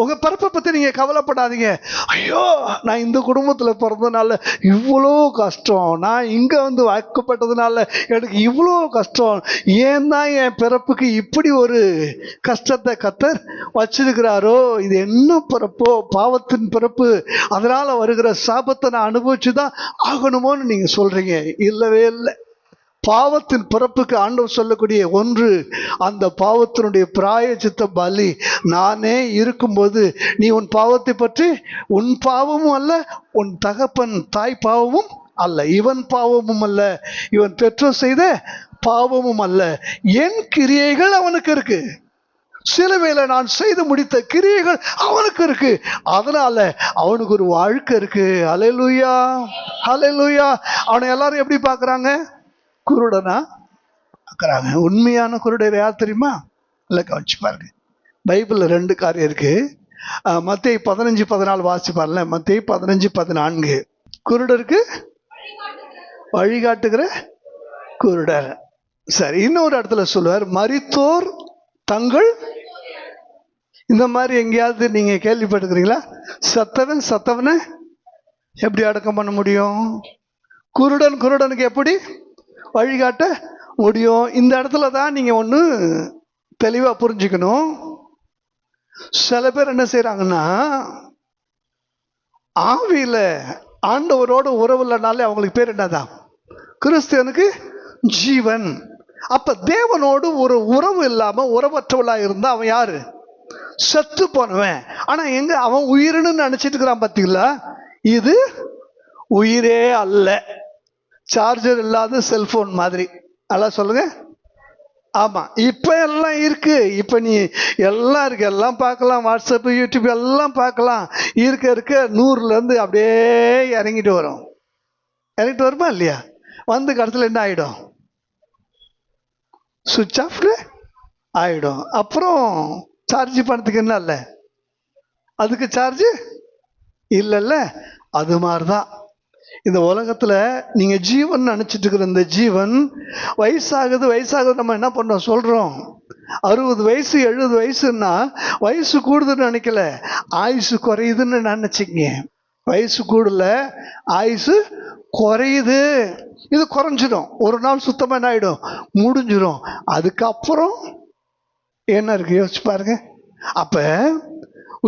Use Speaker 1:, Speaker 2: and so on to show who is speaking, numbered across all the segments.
Speaker 1: உங்க பிறப்பை பத்தி நீங்க கவலைப்படாதீங்க. ஐயோ, நான் இந்த குடும்பத்துல பிறந்ததுனால இவ்வளோ கஷ்டம், நான் இங்க வந்து வாக்கப்பட்டதுனால எனக்கு இவ்வளோ கஷ்டம், ஏன் தான் என் பிறப்புக்கு இப்படி ஒரு கஷ்டத்தை கர்த்தர் வச்சிருக்கிறாரோ, இது என்ன பிறப்போ, பாவத்தின் பிறப்பு, அதனால வருகிற சாபத்தை நான் அனுபவிச்சுதான் ஆகணுமோன்னு நீங்க சொல்றீங்க. இல்லவே இல்லை. பாவத்தின் பிறப்புக்கு ஆண்டவர் சொல்லக்கூடிய ஒன்று, அந்த பாவத்தினுடைய பிராயச்சித்த பலி நானே இருக்கும்போது நீ உன் பாவத்தை பற்றி, உன் பாவமும் அல்ல, உன் தகப்பன் தாய் பாவமும் அல்ல, இவன் பாவமும் அல்ல, இவன் பெற்றோர் செய்த பாவமும் அல்ல, என் கிரியைகள் அவனுக்கு இருக்கு, சிலுவையில நான் செய்து முடித்த கிரியைகள் அவனுக்கு இருக்கு, அதனால அவனுக்கு ஒரு வாழ்க்கை இருக்கு. ஹல்லேலூயா, ஹல்லேலூயா. அவனை எல்லாரும் எப்படி பாக்குறாங்க? குருடனா பார்க்கறாங்க. உண்மையான குருடர் யார் தெரியுமா? இல்லை, கவனிச்சு பாருங்க. பைபிள்ல 2 காரியம் இருக்கு. மத்தேயு 15:14 வாசிச்சு பாருங்க. மத்தேயு 15:14 குருடருக்கு வழிகாட்டுகிற குருடர். சரி, இன்னொரு இடத்துல சொல்லுவார், மரித்தோர் தங்கள், இந்த மாதிரி எங்கேயாவது நீங்க கேள்விப்பட்டுக்கிறீங்களா? சத்தவனை எப்படி அடக்கம் பண்ண முடியும்? குருடனுக்கு எப்படி வழிகாட்ட முடியும்? இந்த இடத்துல தான் நீங்க ஒண்ணு தெளிவா புரிஞ்சுக்கணும். சில பேர் என்ன செய்யறாங்கன்னா, ஆவியில ஆண்டவரோட உறவு இல்லைனாலே அவங்களுக்கு பேர் என்னதான்? கிறிஸ்துவனுக்கு ஜீவன். அப்ப தேவனோடு ஒரு உறவு இல்லாம உறவற்றவளா இருந்தா அவன் யாரு? செத்து போனவன். ஆனா எங்க அவன் உயிர்னு நினைச்சிட்டு இருக்கிறான். பாத்தீங்களா? இது உயிரே அல்ல. சார்ஜர் இல்லாத செல்போன் மாதிரி. அதான் சொல்லுங்க. ஆமா, இப்ப எல்லாம் இருக்கு. இப்ப நீ எல்லாம் இருக்கு, எல்லாம் பார்க்கலாம், வாட்ஸ்அப், யூடியூப் எல்லாம் பார்க்கலாம். இருக்க 100ல இருந்து அப்படியே இறங்கிட்டு வருமா இல்லையா? வந்து கடைசியில் என்ன ஆயிடும்? சுவிட்ச் ஆஃப்ல ஆயிடும். அப்புறம் சார்ஜ் பண்ணதுக்கு என்ன இல்லை, அதுக்கு சார்ஜ் இல்லைல்ல. அது மாதிரிதான் இந்த உலகத்துல நீங்க ஜீவன் நினைச்சிட்டு இருக்கிற இந்த ஜீவன் வயசாகுது நம்ம என்ன பண்ணோம் சொல்றோம்? 60 வயசு 70 வயசுன்னா வயசு கூடுதுன்னு நினைக்கல, ஆயுசு குறையுதுன்னு நினைச்சிங்க. வயசு கூடல, ஆயுசு குறையுது. இது குறைஞ்சிடும், ஒரு நாள் சுத்தமா என்ன ஆயிடும்? முடிஞ்சிடும். அதுக்கப்புறம் என்ன இருக்கு யோசிச்சு பாருங்க. அப்ப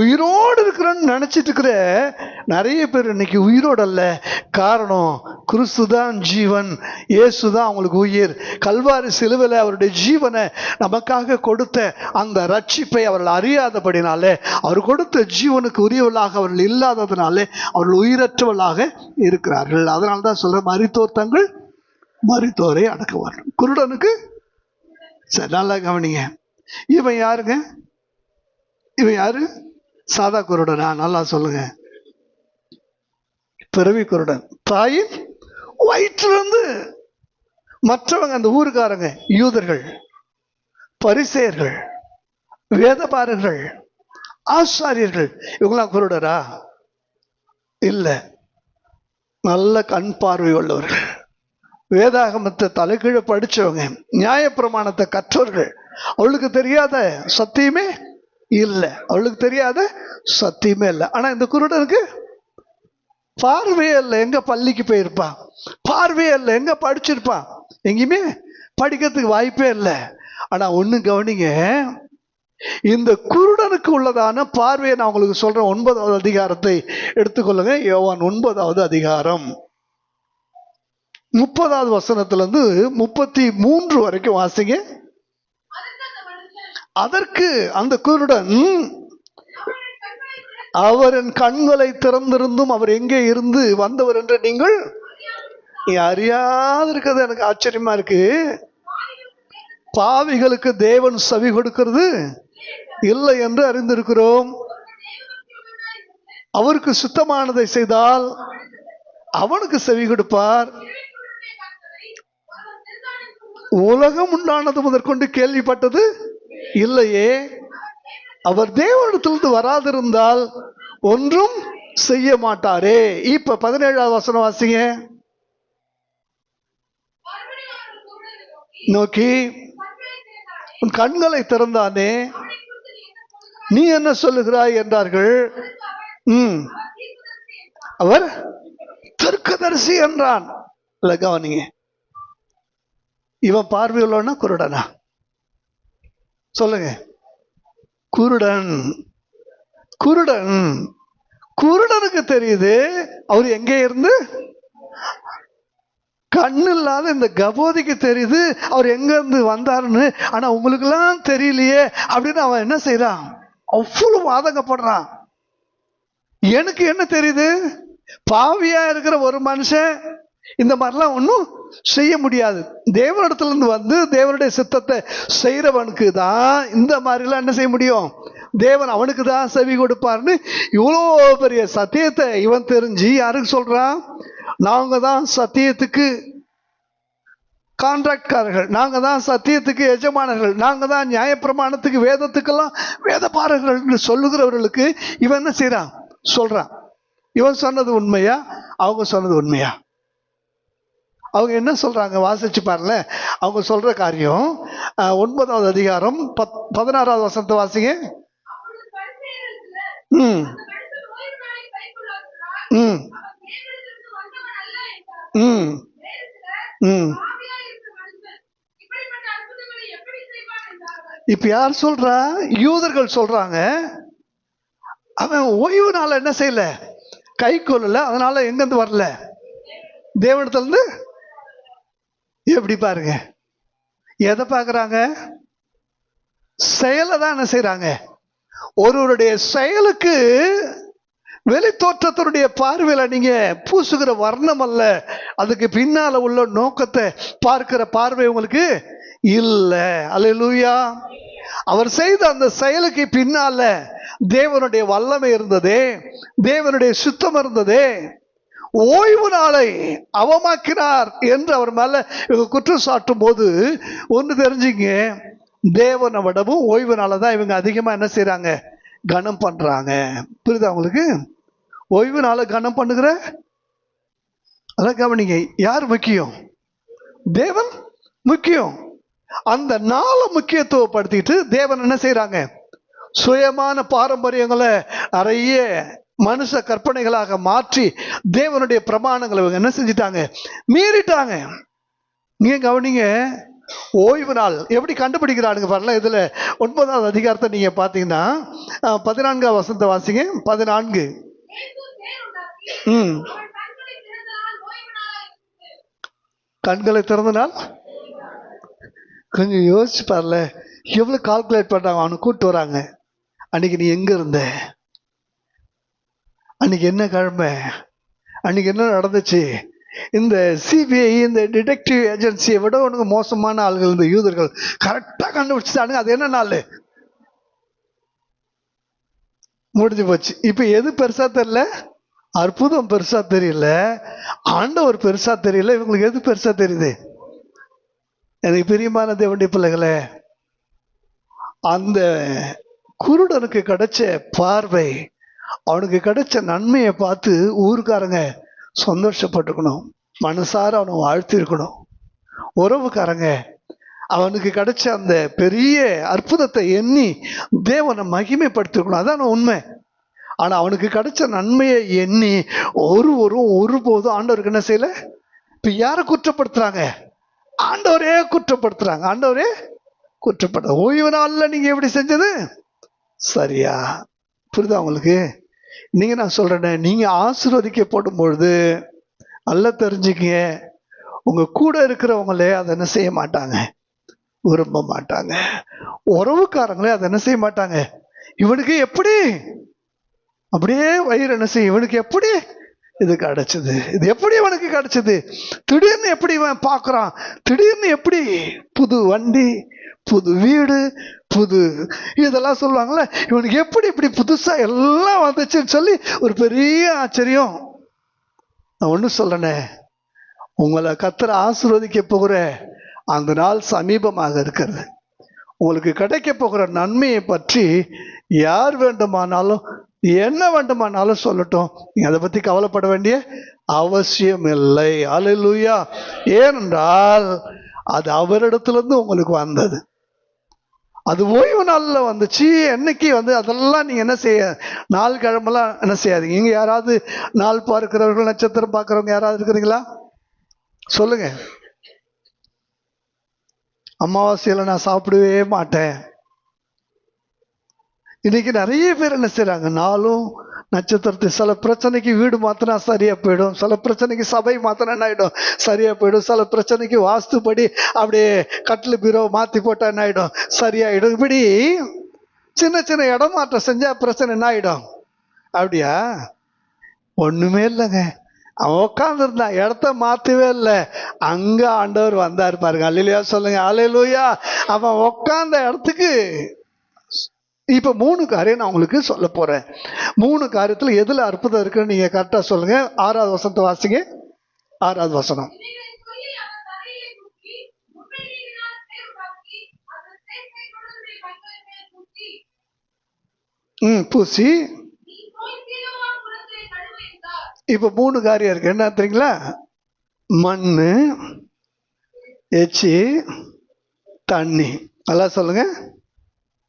Speaker 1: உயிரோடு இருக்கிறன்னு நினைச்சிட்டு இருக்கிற நிறைய பேர் இன்னைக்கு உயிரோடு அல்ல. காரணம், கிறிஸ்து தான் ஜீவன், இயேசு தான் அவங்களுக்கு உயிர். கல்வாரி சிலுவையில் அவருடைய ஜீவனை நமக்காக கொடுத்த அந்த ரட்சிப்பை அவர்கள் அறியாதபடினாலே, அவர் கொடுத்த ஜீவனுக்கு உரியவர்களாக அவர்கள் இல்லாததுனாலே அவர்கள் உயிரற்றவர்களாக இருக்கிறார்கள். அதனால தான் சொல்ற, மரித்தோர் தங்கள் மரித்தோரை அடக்குவார். குருடனுக்கு சரி, நல்லா கவனிங்க. இவன் யாருங்க? இவன் யாரு? சாதா குருடனா? நல்லா சொல்லுங்க. பிறவி குருடன். தாயின் வயிற்றிலிருந்து. மற்றவங்க அந்த ஊருக்காரங்க, யூதர்கள், பரிசேயர்கள், வேதபாரர்கள், ஆசாரியர்கள், இவங்களாம் குருடரா? இல்ல, நல்ல கண் பார்வை உள்ளவர்கள், வேதாகமத்தை தலைகீழ படிச்சவங்க, நியாயப்பிரமாணத்தை கற்றவர்கள். அவளுக்கு தெரியாத சத்தியமே இல்லை, அவளுக்கு தெரியாத சத்தியமே இல்லை. ஆனா இந்த குருடனுக்கு பார்வையே இல்லை. எங்க பள்ளிக்கு போயிருப்பான்? பார்வையே இல்லை. எங்க படிச்சிருப்பான்? எங்கேயுமே படிக்கிறதுக்கு வாய்ப்பே இல்லை. ஆனா ஒண்ணு கவனிங்க, இந்த குருடனுக்கு உள்ளதான பார்வையை நான் உங்களுக்கு சொல்றேன். 9வது அதிகாரத்தை எடுத்துக்கொள்ளுங்க. யோவான் 9வது அதிகாரம் 30வது வசனத்திலிருந்து 33 வரைக்கும் வாசிங்க. அதற்கு அந்த குருடன், அவரின் கண்களை திறந்திருந்தும் அவர் எங்கே இருந்து வந்தவர் என்று நீங்கள் அறியாது இருக்கிறது எனக்கு ஆச்சரியமா இருக்கு. பாவிகளுக்கு தேவன் செவி கொடுக்கிறது இல்லை என்று அறிந்திருக்கிறோம். அவருக்கு சுத்தமானதை செய்தால் அவனுக்கு செவி கொடுப்பார். உலகம் உண்டானது முதற்கொண்டு கேள்விப்பட்டது இல்லையே. அவர் தேவனிடத்திலிருந்து வராதிருந்தால் ஒன்றும் செய்ய மாட்டாரே. இப்ப 17வது வசனம் வாசிங்க. நோக்கி உன் கண்களை திறந்தானே, நீ என்ன சொல்லுகிறாய் என்றார்கள். அவர் தர்க்கதரிசி என்றான். கவனிங்க, இவன் பார்வையுள்ளவனா குருடனா? சொல்லுங்க. குருடன். குருடன். குருடனுக்கு தெரியுது அவர் எங்கே இருந்து. கண்ணு இல்லாத இந்த கபோதிக்கு தெரியுது அவர் எங்க இருந்து வந்தாருன்னு. ஆனா உங்களுக்கு எல்லாம் தெரியலையே அப்படின்னு அவன் என்ன செய்யறான்? அவ்வளவு ஆதங்கப்படுறான். எனக்கு என்ன தெரியுது? பாவியா இருக்கிற ஒரு மனுஷன் இந்த மாதிரிலாம் ஒன்றும் செய்ய முடியாது. தேவனிடத்துல இருந்து வந்து தேவனுடைய சித்தத்தை செய்யறவனுக்கு தான் இந்த மாதிரிலாம் என்ன செய்ய முடியும்? தேவன் அவனுக்கு தான் செவி கொடுப்பார்னு இவ்வளோ பெரிய சத்தியத்தை இவன் தெரிஞ்சு யாருக்கு சொல்றான்? நாங்க தான் சத்தியத்துக்கு கான்ட்ராக்ட்காரர்கள், நாங்க தான் சத்தியத்துக்கு எஜமானர்கள், நாங்க தான் நியாயப்பிரமாணத்துக்கு வேதத்துக்கெல்லாம் வேத பாரகர்கள் சொல்லுகிறவர்களுக்கு இவன் என்ன செய்யறான்? சொல்றான். இவன் சொன்னது உண்மையா? அவங்க சொன்னது உண்மையா? அவங்க என்ன சொல்றாங்க? வாசிச்சு பாருங்க. அவங்க சொல்ற காரியம் 9வது அதிகாரம் 16வது வசனத்தை வாசிங்க. இப்ப யார் சொல்றா? யூதர்கள் சொல்றாங்க. அவன் ஓய்வு நாள் என்ன செய்யல, கை கொள்ளல, அதனால எங்க இருந்து வரல, தேவனிடத்துல இருந்து. எப்படி பாருங்க, எதை பாக்குறாங்க? செயலை தான் என்ன செய்யறாங்க. ஒருவருடைய செயலுக்கு வெளி தோற்றத்தினுடைய பார்வையில நீங்க பூசுகிற வர்ணம் அல்ல, அதுக்கு பின்னால உள்ள நோக்கத்தை பார்க்கிற பார்வை உங்களுக்கு இல்ல. அல்லேலூயா. அவர் செய்த அந்த செயலுக்கு பின்னால தேவனுடைய வல்லமை இருந்ததே, தேவனுடைய சுத்தம் இருந்ததே. ஓய்வு நாளை அவமாக்கினார் என்று அவர் மேல இவங்க குற்றம் சாட்டும் போது ஒன்று தெரிஞ்சுங்க, தேவனை விடவும் ஓய்வு நாளை தான் இவங்க அதிகமா என்ன செய்யறாங்க, கனம் பண்றாங்க. புரியுதா உங்களுக்கு? ஓய்வு நாளை கனம் பண்ணுகிற அதான் கவனிங்க, யார் முக்கியம்? தேவன் முக்கியம். அந்த நாளை முக்கியத்துவப்படுத்திட்டு தேவன் என்ன செய்யறாங்க, சுயமான பாரம்பரியங்களை நிறைய மனுஷ கற்பனைகளாக மாற்றி தேவனுடைய பிரமாணங்களை என்ன செஞ்சிட்டாங்க, மீறிட்டாங்க. நீங்க கவனிங்க, ஓய்வு நாள் எப்படி கண்டுபிடிக்கிறானுங்க பாருங்க. இதுல 9வது அதிகாரத்தை நீங்க பாத்தீங்கன்னா 14வது வசனத்தை வாசிங்க. 14. கண்களை திறந்த நாள். கொஞ்சம் யோசிச்சு பாருல, எவ்வளவு கால்குலேட் பண்றாங்க. அவனை கூப்பிட்டு வராங்க. அன்னைக்கு நீ எங்க இருந்த, அன்னைக்கு என்ன கிழமை, அன்னைக்கு என்ன நடந்துச்சு. இந்த சிபிஐ, இந்த டிடெக்டிவ் ஏஜென்சியை விட உனக்கு மோசமான ஆள்கள் இந்த யூதர்கள் கரெக்டா கண்டுபிடிச்சானுங்க. அது என்ன நாள் முடிஞ்சு போச்சு. இப்ப எது பெருசா தெரியல, அற்புதம் பெருசா தெரியல, ஆண்டவர் பெருசா தெரியல, இவங்களுக்கு எது பெருசா தெரியுது? எனக்கு பிரியமான தேவனுடைய பிள்ளைகளே, அந்த குருடனுக்கு கிடைச்ச பார்வை, அவனுக்கு கிடைச்ச நன்மையை பார்த்து ஊருக்காரங்க சந்தோஷப்பட்டுக்கணும், மனசார அவனை வாழ்த்தி இருக்கணும். உறவுக்காரங்க அவனுக்கு கிடைச்ச அந்த பெரிய அற்புதத்தை எண்ணி தேவனை மகிமைப்படுத்திருக்கணும். அதான் உண்மை. ஆனா அவனுக்கு கிடைச்ச நன்மையை எண்ணி ஒருபோதும் ஆண்டவருக்கு என்ன செய்யல. இப்ப யாரை குற்றப்படுத்துறாங்க? ஆண்டவரே குற்றப்படுத்துறாங்க. ஆண்டவரே குற்றப்படுத்த. ஓய்வு நாள்ல நீங்க எப்படி செஞ்சது சரியா? புரியுதா உங்களுக்கு? நீங்க நான் சொல்றேன், நீங்க ஆசீர்வதிக்கப்படும் பொழுது நல்லா தெரிஞ்சுக்கங்க, உங்க கூட இருக்கிறவங்களே அதை என்ன செய்ய மாட்டாங்க, விரும்ப மாட்டாங்க. உறவுக்காரங்களே அதை என்ன செய்ய மாட்டாங்க. இவனுக்கு எப்படி அப்படியே வயிறு என்ன செய்யும், இவனுக்கு எப்படி இது கிடைச்சது, இது எப்படி இவனுக்கு கிடைச்சது, திடீர்னு எப்படி இவன் பார்க்கறான், திடீர்னு எப்படி புது வண்டி, புது வீடு, புது இதெல்லாம் சொல்லுவாங்கல்ல, இவனுக்கு எப்படி இப்படி புதுசா எல்லாம் வந்துச்சுன்னு சொல்லி ஒரு பெரிய ஆச்சரியம். நான் ஒண்ணு சொல்றேனே, உங்களை கர்த்தர் ஆசீர்வதிக்க போகிற அந்த நாள் சமீபமாக இருக்கிறது. உங்களுக்கு கிடைக்க போகிற நன்மையை பற்றி யார் வேண்டுமானாலும் என்ன வேண்டுமானாலும் சொல்லட்டும், நீங்க அதை பத்தி கவலைப்பட வேண்டிய அவசியம் இல்லை. அல்லேலூயா. ஏனென்றால் அது அவரிடத்திலிருந்து உங்களுக்கு வந்தது. அது ஓய்வு நாளில் வந்துச்சு. என்னைக்கு அதெல்லாம் நீங்க என்ன செய்ய, நாள் கிழமெல்லாம் என்ன செய்யாதீங்க. இங்க யாராவது நாள் பார்க்கிறவர்கள், நட்சத்திரம் பார்க்கிறவங்க யாராவது இருக்கிறீங்களா? சொல்லுங்க. அமாவாசையில நான் சாப்பிடவே மாட்டேன். இன்னைக்கு நிறைய பேர் என்ன செய்யறாங்க, நாளும் நட்சத்திரத்தை, சில பிரச்சனைக்கு வீடு மாத்தினா சரியா போயிடும், சில பிரச்சனைக்கு சபை மாத்தினா என்ன ஆயிடும், சரியா போயிடும், சில பிரச்சனைக்கு வாஸ்துப்படி அப்படியே கட்டில் பீரோ மாத்தி போட்டா என்ன ஆயிடும், சரியாயிடும். இப்படி சின்ன சின்ன இடமாற்றம் செஞ்சா பிரச்சனை என்ன ஆயிடும். அப்படியா? ஒண்ணுமே இல்லைங்க. அவன் உட்கார்ந்து இருந்தான், இடத்த மாத்தவே இல்லை. அங்க ஆண்டவர் வந்தார் பாருங்க. அல்லேலூயா சொல்லுங்க. அல்லேலூயா. அவன் உட்கார்ந்த இடத்துக்கு இப்ப 3 காரியம் நான் உங்களுக்கு சொல்ல போறேன். 3 காரியத்துல எதுல அற்புதம் இருக்குன்னு நீங்க கரெக்டா சொல்லுங்க. 6வது வசனத்தை வாசிங்க. 6வது வசனம். பூசி. இப்ப 3 காரியம் இருக்கு. என்ன தெரியுங்களா? மண்ணு, எச்சி, தண்ணி. நல்லா சொல்லுங்க.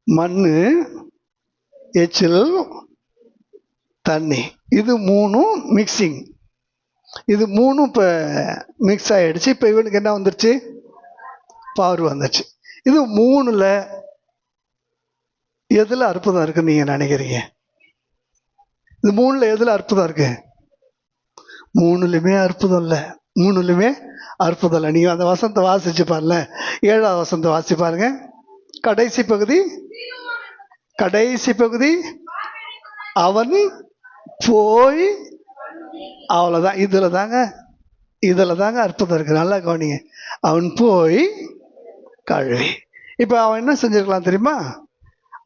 Speaker 1: மண்ணு, எச்சில், தண்ணி. இது 3 மிக்சிங். இது 3 இப்ப மிக்ஸ் ஆயிடுச்சு. இப்ப இவனுக்கு என்ன வந்துருச்சு? பவர் வந்துருச்சு. இது 3ல எதுல அற்புதம் இருக்குன்னு நீங்க நினைக்கிறீங்க? இது 3ல எதுல அற்புதம் இருக்கு? 3லுமே அற்புதம் இல்ல. 3லுமே அற்புதம் இல்ல. நீங்க அந்த வசனத்தை வாசிச்சு பாருங்க. 7வது வசனத்தை வாசி பாருங்க. கடைசி பகுதி, கடைசி பகுதி. அவன் போய், அவ்வளவுதான். இதுல தாங்க அற்புதம் இருக்கு. நல்லா கவனிங்க. அவன் போய் கழுவி. இப்ப அவன் என்ன செஞ்சிருக்கலாம் தெரியுமா?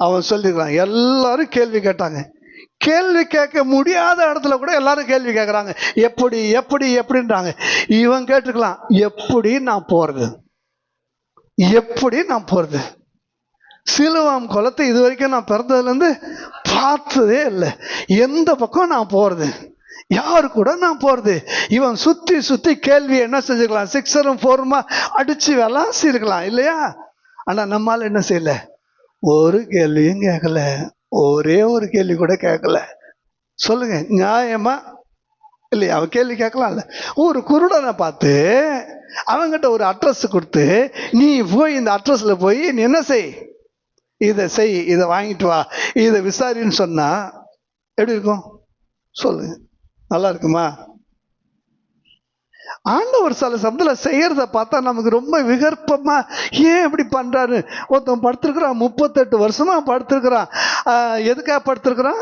Speaker 1: அவன் சொல்லிருக்கலாம். எல்லாரும் கேள்வி கேட்டாங்க. கேள்வி கேட்க முடியாத இடத்துல கூட எல்லாரும் கேள்வி கேட்கறாங்க. எப்படி எப்படி எப்படின்றாங்க. இவன் கேட்டுக்கலாம், எப்படி நான் போறது, எப்படி நான் போறது. சிலுவாம் குளத்தை இது வரைக்கும் நான் பிறந்ததுல இருந்து பார்த்ததே இல்லை. எந்த பக்கம் நான் போறது, யாரு கூட நான் போறது. இவன் சுத்தி சுத்தி கேள்வி என்ன செஞ்சுக்கலாம், 6ரும் 4ருமா அடிச்சு விளாசி இருக்கலாம் இல்லையா? ஆனா நம்மால என்ன செய்யல, ஒரு கேள்வியும் கேட்கல. ஒரே ஒரு கேள்வி கூட கேட்கல. சொல்லுங்க, நியாயமா இல்லையா? அவன் கேள்வி கேட்கலாம்ல. ஒரு குருடனை பார்த்து அவங்கிட்ட ஒரு அட்ரஸ் கொடுத்து, நீ போய் இந்த அட்ரஸ்ல போய் நீ என்ன செய், இதை செய், இதை வாங்கிட்டு வா, இதை விசாரின்னு சொன்னா எப்படி இருக்கும் சொல்லுங்க? நல்லா இருக்குமா? ஆண்டவர் சில சமயத்துல செய்யறத பார்த்தா நமக்கு ரொம்ப விகற்பமா, ஏன் இப்படி பண்றாரு. ஒருத்தன் படுத்திருக்கிறான், 38 வருஷமா படுத்திருக்கிறான். எதுக்காக படுத்திருக்கிறான்?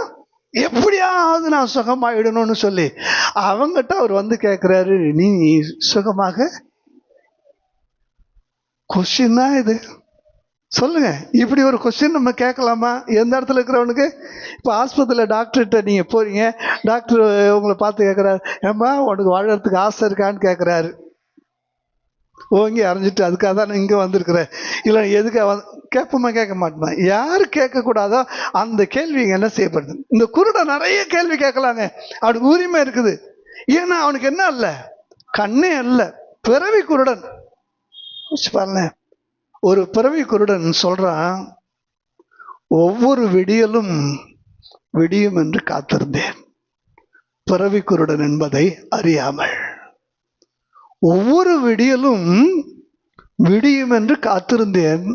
Speaker 1: எப்படியாவது நான் சுகமாயிடணும்னு சொல்லி. அவங்கிட்ட அவர் கேட்கிறாரு, நீ சுகமாக? கொஸ்டின் தான் இது. சொல்லுங்க, இப்படி ஒரு கொஸ்டின் நம்ம கேட்கலாமா எந்த இடத்துல இருக்கிறவனுக்கு? இப்போ ஆஸ்பத்திரியில் டாக்டர்கிட்ட நீங்கள் போறீங்க, டாக்டர் உங்களை பார்த்து கேட்குறாரு, ஏம்மா உனக்கு வாழறதுக்கு ஆசை இருக்கான்னு கேட்குறாரு. ஓங்கி அரைஞ்சிட்டு, அதுக்காக தான் நான் இங்கே வந்திருக்கிறேன், இல்லை எதுக்காக கேட்போமா? கேட்க மாட்டோமா? யார் கேட்கக்கூடாதோ அந்த கேள்வி என்ன செய்யப்படுது. இந்த குருடை நிறைய கேள்வி கேட்கலாங்க, அவனுக்கு உரிமை இருக்குது. ஏன்னா அவனுக்கு என்ன இல்லை, கண்ணே இல்லை, பிறவி குருடன். பாருங்க, ஒரு பிறவி குருடன் சொல்றான், ஒவ்வொரு விடியலும் விடியும் என்று காத்திருந்தேன், பிறவி குருடன் என்பதை அறியாமல். ஒவ்வொரு விடியலும் விடியும் என்று காத்திருந்தேன்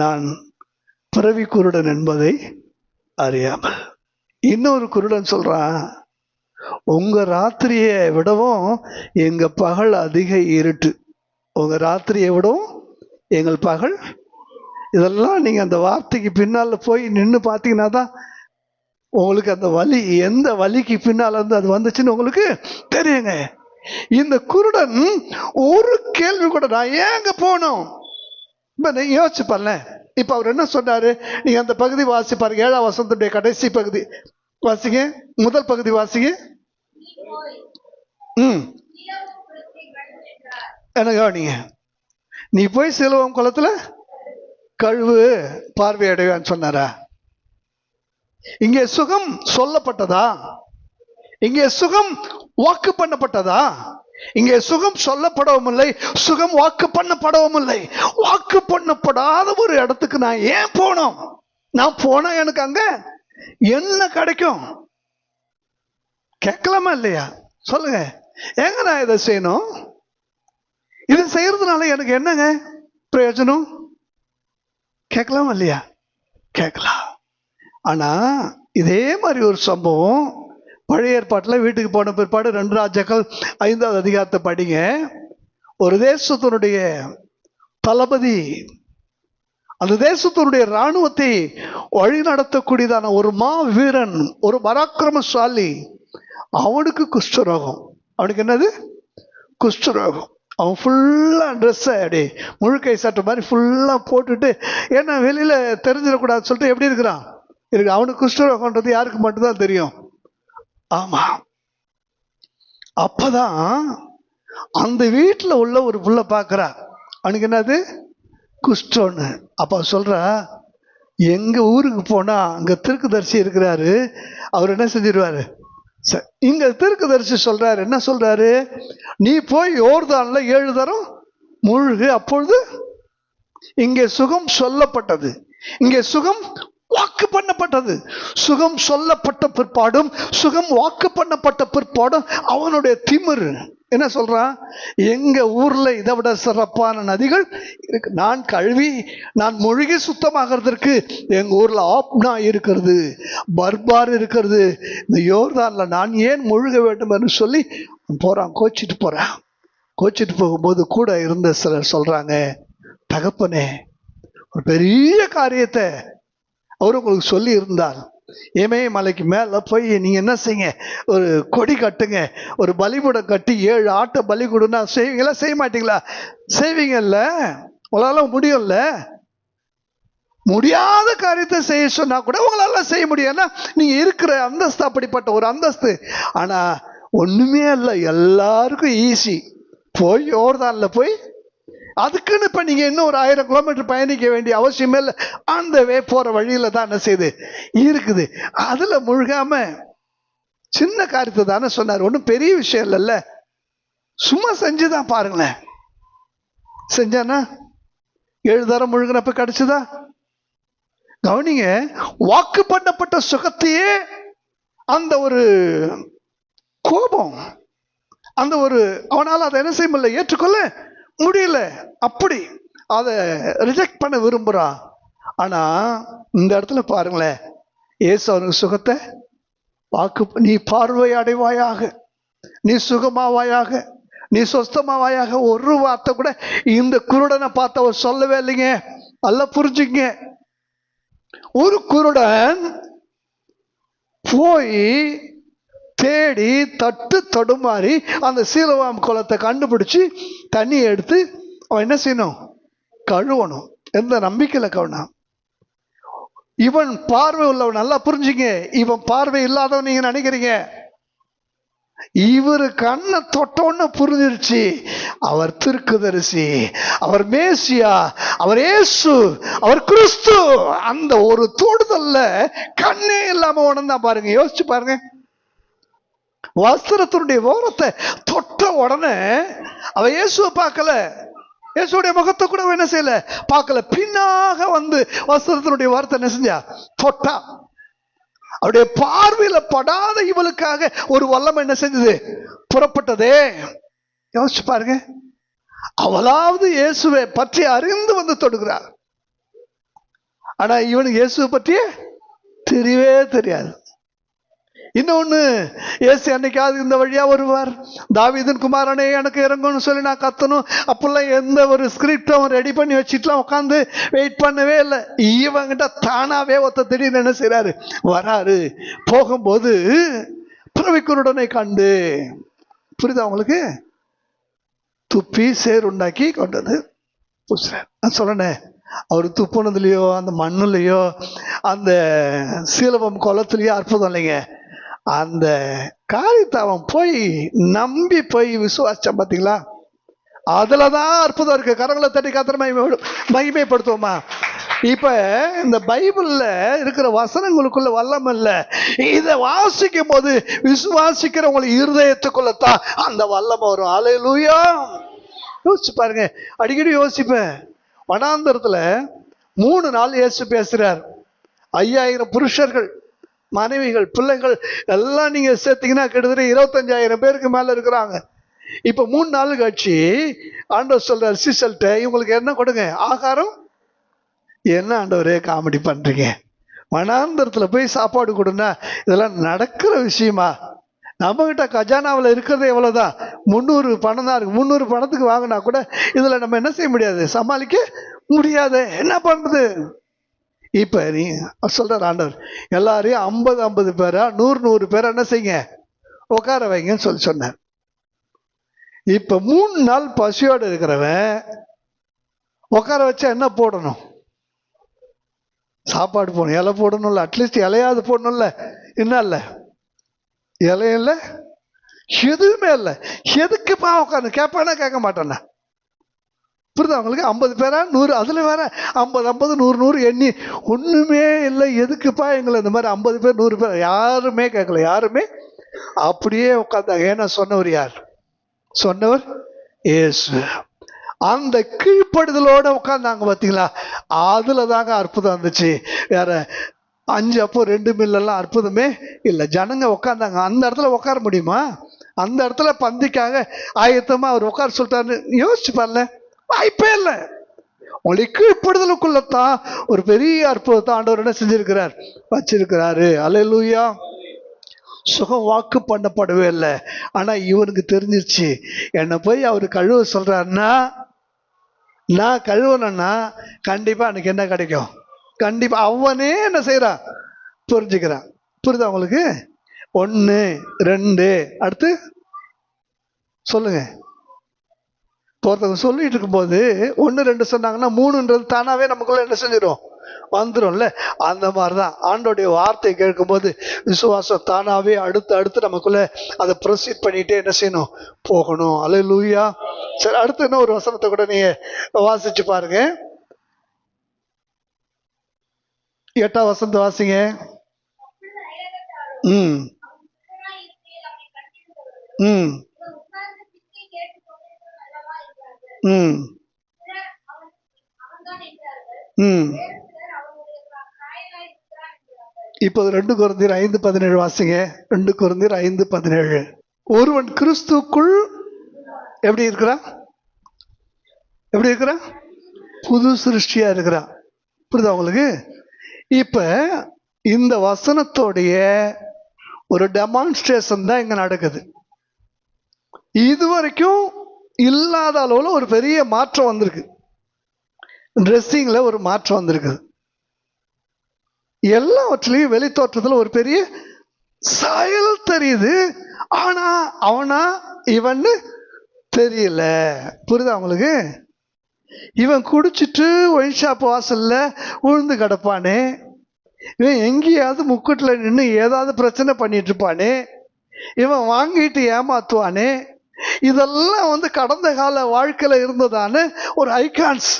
Speaker 1: நான், பிறவி குருடன் என்பதை அறியாமல். இன்னொரு குருடன் சொல்றான், உங்க ராத்திரியை விடவும் எங்க பகல் அதிக இருட்டு, உங்க ராத்திரியை விடவும் எங்கள் பகல். இதெல்லாம் நீங்க அந்த வார்த்தைக்கு பின்னால போய் நின்று பார்த்தீங்கன்னா தான் உங்களுக்கு அந்த வலி, எந்த வலிக்கு பின்னால இருந்து அது வந்துச்சுன்னு உங்களுக்கு தெரியுங்க. இந்த குருடன் ஒரு கேள்வி கூட, நான் ஏங்க போனோம், இப்ப நீங்க யோசிச்சு பாருங்க. இப்ப அவர் என்ன சொன்னாரு, நீங்க அந்த பகுதி வாசி பாருங்க. 7ஆம் வசனத்துடைய கடைசி பகுதி வாசிங்க. முதல் பகுதி வாசிங்க. என்ன கவனிங்க, நீ போய் சிலுவம் குளத்துல கழுவு, பார்வையடைவான்னு சொன்னாரா? இங்கே சுகம் சொல்லப்பட்டதா? இங்கே சுகம் வாக்கு பண்ணப்பட்டதா? இங்கே சுகம் சொல்லப்படவும் இல்லை, சுகம் வாக்கு பண்ணப்படவும் இல்லை. வாக்கு பண்ணப்படாத ஒரு இடத்துக்கு நான் ஏன் போனோம்? நான் போனா எனக்கு அங்க என்ன கிடைக்கும்? கேட்கலாமா இல்லையா? சொல்லுங்க. ஏங்க நான் இதை செய்யணும்? இதை செய்யறதுனால எனக்கு என்னங்க பிரயோஜனம்? கேட்கலாமா இல்லையா? கேட்கலாம். ஆனா இதே மாதிரி ஒரு சம்பவம் பழைய ஏற்பாட்டில் வீட்டுக்கு போன பிற்பாடு 2 ராஜாக்கள் 5வது அதிகாரத்தை படிங்க. ஒரு தேசத்தினுடைய தளபதி, அந்த தேசத்தினுடைய இராணுவத்தை வழி நடத்தக்கூடியதான ஒரு மா வீரன், ஒரு பராக்கிரமசாலி, அவனுக்கு குஷ்டரோகம். அவனுக்கு என்னது? குஷ்டரோகம். அவன் ஃபுல்லா ட்ரெஸ்ஸை அப்படி முழுக்கை சட்டை மாதிரி ஃபுல்லா போட்டுட்டு, ஏன்னா வெளியில தெரிஞ்சிடக்கூடாது சொல்லிட்டு எப்படி இருக்கிறான் இருக்கு. அவனுக்கு குஷ்டரோகம்ன்றது யாருக்கு மட்டும்தான் தெரியும். ஆமா. அப்பதான் அந்த வீட்டுல உள்ள ஒரு புள்ள பாக்குறா, அவனுக்கு என்னது? குஷ்டம்னு. அப்ப சொல்றா, எங்க ஊருக்கு போனா அங்க தீர்க்கதரிசி இருக்கிறாரு, அவர் என்ன செஞ்சிருவாரு? இங்க தீர்க்கதரிசி சொல்றாரு, என்ன சொல்றாரு? நீ போய் யோர்தான்ல 7 தரம் முழுகு, அப்பொழுது இங்கே சுகம் சொல்லப்பட்டது, இங்கே சுகம் வாக்கு பண்ணப்பட்டது. சுகம் சொல்லப்பட்ட பிற்பாடும், சுகம் வாக்கு பண்ணப்பட்ட பிற்பாடும் அவனுடைய திமிர் என்ன சொல்றான்? எங்க ஊர்ல இதை விட சிறப்பான நதிகள் இருக்கு. நான் கழுவி நான் முழுகி சுத்தமாகிறதுக்கு எங்க ஊர்ல ஆப்னா இருக்கிறது, பர்பார் இருக்கிறது, இந்த யோர்தான்ல நான் ஏன் முழுக வேண்டும் என்று சொல்லி போறான். கோச்சிட்டு போறான். கோச்சிட்டு போகும்போது கூட இருந்த சிலர் சொல்றாங்க, தகப்பனே ஒரு பெரிய காரியத்தை அவரு உங்களுக்கு சொல்லி இருந்தால், ஏமே மலைக்கு மேல போய் நீங்க என்ன செய்யுங்க, ஒரு கொடி கட்டுங்க, ஒரு பலிபீடம் கட்டி 7 ஆட்டை பலி கொடுன்னா செய்வீங்களா? செய்ய மாட்டீங்களா? செய்வீங்கல்ல. உங்களால முடியும்ல. முடியாத காரியத்தை செய்ய சொன்னா கூட உங்களால செய்ய முடியும்னா நீங்க இருக்கிற அந்தஸ்து அப்படிப்பட்ட ஒரு அந்தஸ்து. ஆனா ஒண்ணுமே இல்லை, எல்லாருக்கும் ஈஸி. போய் யோர்தான்ல போய் அதுக்குன்னு இப்ப நீங்க இன்னும் ஒரு 1000 கிலோமீட்டர் பயணிக்க வேண்டிய அவசியமே இல்லை. அந்த போற வழியில தான் என்ன செய்யுது இருக்குது. அதுல முழுகாம சின்ன காரியத்தை தானே சொன்னார், ஒன்றும் பெரிய விஷயம் இல்லைல்ல. சும்மா செஞ்சுதான் பாருங்களேன். செஞ்சானா 7 தரம் முழுகினப்ப கிடைச்சுதா? கவனிங்க, வாக்கு பண்ணப்பட்ட சுகத்தையே அந்த ஒரு கோபம், அந்த ஒரு அவனால் அதை என்ன செய்ய முடியல, ஏற்றுக்கொள்ள முடியல. அப்படி அதை ரிஜெக்ட் பண்ண விரும்புறான். ஆனா இந்த இடத்துல பாருங்களேன், இயேசு அவனுக்கு சுகத்தை வாக்கு, நீ பார்வை அடைவாயாக, நீ சுகமாவாயாக, நீ சொஸ்தமாவாயாக, ஒரு வார்த்தை கூட இந்த குருடனை பார்த்து அவர் சொல்லவே இல்லைங்க. அல்ல புரிஞ்சுங்க, ஒரு குருடன் போய் தேடி தட்டு தடுமாறி அந்த சீலவாம் குளத்தை கண்டுபிடிச்சு தண்ணியை எடுத்து அவன் என்ன செய்யணும்? கழுவணும். எந்த நம்பிக்கையில கவனம்? இவன் பார்வை உள்ளவன். நல்லா புரிஞ்சுங்க, இவன் பார்வை இல்லாதவன் நீங்க நினைக்கிறீங்க. இவரு கண்ணை தொட்டோன்னு புரிஞ்சிருச்சு, அவர் தீர்க்கதரிசி, அவர் மேசியா, அவர் இயேசு, அவர் கிறிஸ்து. அந்த ஒரு தொடுதல்ல கண்ணே இல்லாம உணர்ந்தா பாருங்க. யோசிச்சு பாருங்க. வஸ்திரத்தினுடைய ஓரத்தை தொட்ட உடனே அவ இயேசுவை பார்க்கல, இயேசுடைய முகத்தை கூட என்ன செய்யல, பார்க்கல. பின்னாக வந்து வஸ்திரத்தினுடைய வார்த்தை என்ன செஞ்சா? தொட்டா. அவருடைய பார்வையில படாத இவளுக்காக ஒரு வல்லமை என்ன செஞ்சது? புறப்பட்டதே. யோசிச்சு பாருங்க. அவளாவது இயேசுவை பற்றி அறிந்து வந்து தொடுகிறார். ஆனா இவனுக்கு இயேசுவை பற்றியே தெரியவே தெரியாது. இன்னொன்னு, இயேசு அன்னைக்காவது இந்த வழியா வருவார், தாவீதின் குமாரனே எனக்கு இறங்கும்னு சொல்லி நான் கத்தணும், அப்பெல்லாம் எந்த ஒரு ஸ்கிரிப்டும் அவன் ரெடி பண்ணி வச்சுட்டுலாம் உட்காந்து வெயிட் பண்ணவே இல்லை. இவங்கிட்ட தானாவே ஒருத்த திடீர்னு என்ன செய்யறாரு? வராரு. போகும்போது பிறவிக்குருடனை கண்டு, புரியுதா உங்களுக்கு? துப்பி சேர் உண்டாக்கி கொண்டது நான் சொல்றேன். அவர் துப்புனதுலயோ அந்த மண்ணுலயோ அந்த சீலவம் குளத்துலயோ அற்புதம் இல்லைங்க. அந்த காரியத்தை அவன் போய் நம்பி போய் விசுவாசம், பார்த்தீங்களா? அதுலதான் அற்புதம் இருக்கு. கரங்களை தட்டி கத்திர மகிமைப்படுத்துவோமா? இப்ப இந்த பைபிள்ல இருக்கிற வசனங்களுக்குள்ள வல்லமை இல்ல. இதை வாசிக்கும் போது விசுவாசிக்கிறவங்களுக்கு இருதயத்துக்குள்ளதான் அந்த வல்லமை வரும். அல்லேலூயா. யோசிச்சு பாருங்க. அடிக்கடி யோசிப்பேன். வனாந்தரத்துல 3 நாள் இயேசு பேசுறார். 5000 புருஷர்கள், மனைவிகள், பிள்ளைகள் எல்லாம் நீங்க சேர்த்தீங்கன்னா கிட்டத்தட்ட 25,000 பேருக்கு மேல இருக்கிறாங்க. இப்ப 3 நாள் கழிச்சு ஆண்டவர் சொல்றார் சீசல்ட்ட, இவங்களுக்கு என்ன கொடுங்க? ஆகாரம். என்ன ஆண்டவரே காமெடி பண்றீங்க? வனாந்தரத்துல போய் சாப்பாடு கொடுன்னா இதெல்லாம் நடக்கிற விஷயமா? நம்ம கிட்ட கஜானாவில் இருக்கிறது எவ்வளவுதான்? 300 பணம் தான் இருக்கு. 300 பணத்துக்கு வாங்கினா கூட இதுல நம்ம என்ன செய்ய முடியாது, சமாளிக்க முடியாது. என்ன பண்றது? இப்ப நீ சொல்ற ஆண்டவர் எல்லாரையும் 50 பேரா 100 பேரா என்ன செய்யுங்க, உட்கார வைங்கன்னு சொன்னார். இப்ப 3 நாள் பசியோடு இருக்கிறவன் உட்கார வச்சா என்ன போடணும்? சாப்பாடு போடணும், இலை போடணும்ல, அட்லீஸ்ட் இலையாவது போடணும்ல. என்ன இல்ல, இலையில எதுவுமே இல்லை. எதுக்குப்பா உட்காந்து கேட்பானா? கேட்க மாட்டானா? புரியுது அவங்களுக்கு? 50 பேரா 100, அதுல வேற 50 100 எண்ணி ஒண்ணுமே இல்லை. எதுக்குப்பா எங்களை இந்த மாதிரி 50 பேர் 100 பேர்? யாருமே கேட்கல, யாருமே. அப்படியே உட்காந்தாங்க. ஏன்னா சொன்னவர் யார்? சொன்னவர் இயேசு. அந்த கீழ்ப்படுதலோட உட்கார்ந்தாங்க பாத்தீங்களா? அதுல தாங்க அற்புதம் இருந்துச்சு. வேற 5 அப்போ 2 மில்லெல்லாம் அற்புதமே இல்லை. ஜனங்க உட்கார்ந்தாங்க. அந்த இடத்துல உட்கார முடியுமா? அந்த இடத்துல பந்திக்காக ஆயத்தமா அவர் உட்கார சொல்லிட்டாரு. யோசிச்சு பாருல, வாய்ப்பே இல்லை. உங்களுக்கு கீழ்ப்படுதலுக்குள்ளதான் ஒரு பெரிய அற்புதத்தை ஆண்டவர் என்ன செஞ்சிருக்கிறார், வச்சிருக்கிறாரு. அல்லேலூயா. சுகம் வாக்கு பண்ணப்படவே இல்லை. ஆனா இவனுக்கு தெரிஞ்சிருச்சு, என்னை போய் அவரு கழுவ சொல்றாருன்னா, நான் கழுவனா கண்டிப்பா எனக்கு என்ன கிடைக்கும்? கண்டிப்பா அவனே என்ன செய்யறான், புரிஞ்சுக்கிறான். புரியுதா உங்களுக்கு? 1 2 அடுத்து சொல்லுங்க. ஒருத்தவங்க சொல்லிட்டு இருக்கும்போது 1 2 சொன்னாங்கன்னா 3ன்றது தானாவே நமக்குள்ள என்ன செஞ்சிடும், வந்துடும்ல. அந்த மாதிரிதான் ஆண்டோடைய வார்த்தை கேட்கும்போது விசுவாசம் தானாவே அடுத்து நமக்குள்ள அதை ப்ரொசீட் பண்ணிட்டே என்ன செய்யணும், போகணும். அல்லேலூயா. சரி, அடுத்து என்ன ஒரு வசனத்தை கூட நீங்க வாசிச்சு பாருங்க. 8ஆம் வசனத்தை வாசிங்க. ம் ம் ம் ம் இப்போது 2 கொரிந்தியர் 5:17 வாசிங்க. 2 கொரிந்தியர் 5:17. ஒருவன் கிறிஸ்துக்குள் எப்படி இருக்கிறான்? எப்படி இருக்கிறான்? புது சிருஷ்டியா இருக்கிறான். புரியுதா உங்களுக்கு? இப்ப இந்த வசனத்தோடைய ஒரு டெமான்ஸ்ட்ரேஷன் தான் இங்க நடக்குது. இதுவரைக்கும் இல்லாத அளவுல ஒரு பெரிய மாற்றம் வந்திருக்கு. ட்ரெஸ்ஸிங்ல ஒரு மாற்றம் வந்திருக்கு. எல்லாவற்றிலையும் வெளி தோற்றத்துல ஒரு பெரிய சாயல் தெரியுது. ஆனா அவனா இவன்னு தெரியல. புரியுதா உங்களுக்கு? இவன் குடிச்சிட்டு ஒயின் ஷாப் வாசல்ல உழுந்து கிடப்பானே, இவன் எங்கேயாவது முக்கூட்டுல நின்று ஏதாவது பிரச்சனை பண்ணிட்டு இருப்பானே, இவன் வாங்கிட்டு ஏமாத்துவானே, இதெல்லாம் கடந்த கால வாழ்க்கையில இருந்ததான ஒரு ஐகான்ஸ்.